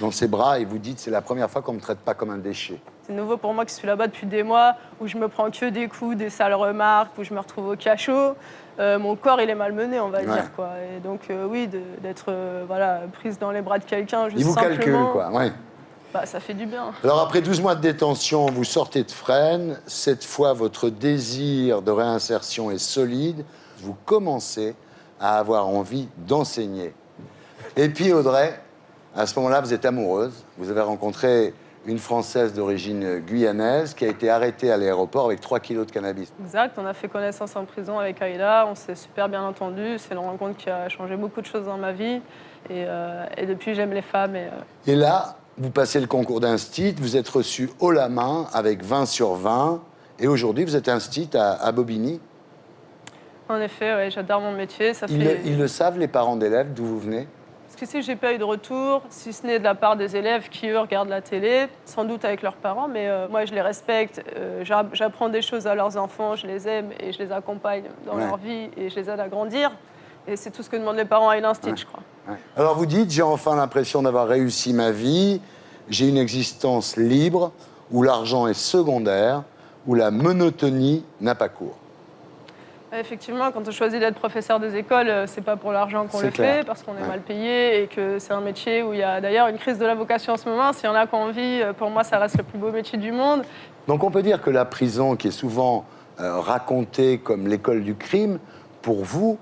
dans ses bras, et vous dites, c'est la première fois qu'on ne me traite pas comme un déchet. C'est nouveau pour moi qui suis là-bas depuis des mois, où je me prends que des coups, des sales remarques, où je me retrouve au cachot. Mon corps, il est malmené, on va dire, quoi. Et donc, oui, d'être voilà, prise dans les bras de quelqu'un, juste Il vous simplement... calcule, quoi, ouais. Bah, ça fait du bien. Alors, après 12 mois de détention, vous sortez de Fresnes. Cette fois, votre désir de réinsertion est solide. Vous commencez à avoir envie d'enseigner. Et puis, Audrey, à ce moment-là, vous êtes amoureuse. Vous avez rencontré une Française d'origine guyanaise qui a été arrêtée à l'aéroport avec 3 kilos de cannabis. Exact, on a fait connaissance en prison avec Aïda, on s'est super bien entendu. C'est une rencontre qui a changé beaucoup de choses dans ma vie. Et depuis, j'aime les femmes. Et là, vous passez le concours d'instit, vous êtes reçu haut la main avec 20 sur 20, Et aujourd'hui, vous êtes instit à Bobigny. En effet, ouais, j'adore mon métier. Ils le savent, les parents d'élèves, d'où vous venez? Parce que si j'ai pas eu de retour, si ce n'est de la part des élèves qui, eux, regardent la télé, sans doute avec leurs parents, mais moi, je les respecte. J'apprends des choses à leurs enfants, je les aime et je les accompagne dans leur vie et je les aide à grandir. Et c'est tout ce que demandent les parents à une institut, je crois. Alors vous dites, j'ai enfin l'impression d'avoir réussi ma vie, j'ai une existence libre, où l'argent est secondaire, où la monotonie n'a pas cours. Effectivement, quand on choisit d'être professeur des écoles, c'est pas pour l'argent qu'on le fait, parce qu'on est mal payé et que c'est un métier où il y a d'ailleurs une crise de la vocation en ce moment. S'il y en a qui ont envie, pour moi, ça reste le plus beau métier du monde. Donc on peut dire que la prison, qui est souvent racontée comme l'école du crime, pour vous,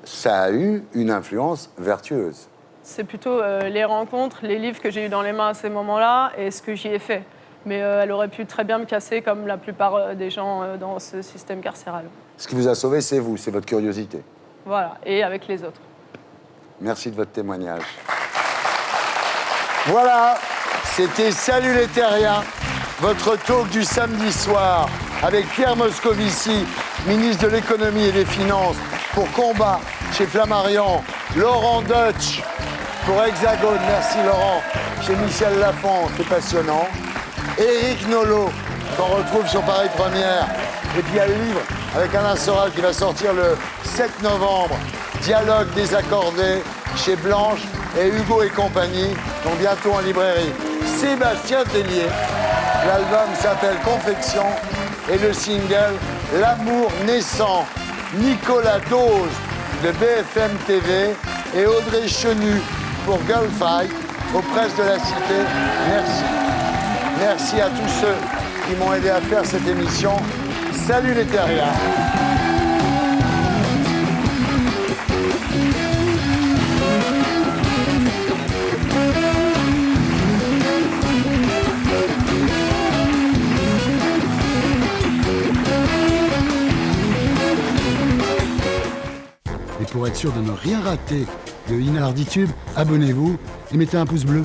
ça a eu une influence vertueuse. C'est plutôt les rencontres, les livres que j'ai eus dans les mains à ces moments-là et ce que j'y ai fait. Mais elle aurait pu très bien me casser comme la plupart des gens dans ce système carcéral. Ce qui vous a sauvé, c'est vous, c'est votre curiosité. Voilà, et avec les autres. Merci de votre témoignage. Voilà, c'était Salut les Terriens, votre talk du samedi soir avec Pierre Moscovici, ministre de l'économie et des finances, pour Combat chez Flammarion, Laurent Deutsch pour Hexagone, merci Laurent, chez Michel Lafon, c'est passionnant. Éric Nolot, qu'on retrouve sur Paris Première. Et puis il y a le livre avec Alain Soral qui va sortir le 7 novembre. Dialogue désaccordé chez Blanche et Hugo et compagnie, donc bientôt en librairie. Sébastien Tellier, l'album s'appelle Confection et le single L'amour naissant. Nicolas Dose de BFM TV et Audrey Chenu pour Girl Fight aux presses de la Cité. Merci. Merci à tous ceux qui m'ont aidé à faire cette émission. Salut les terriens. Et pour être sûr de ne rien rater de Inarditube, abonnez-vous et mettez un pouce bleu.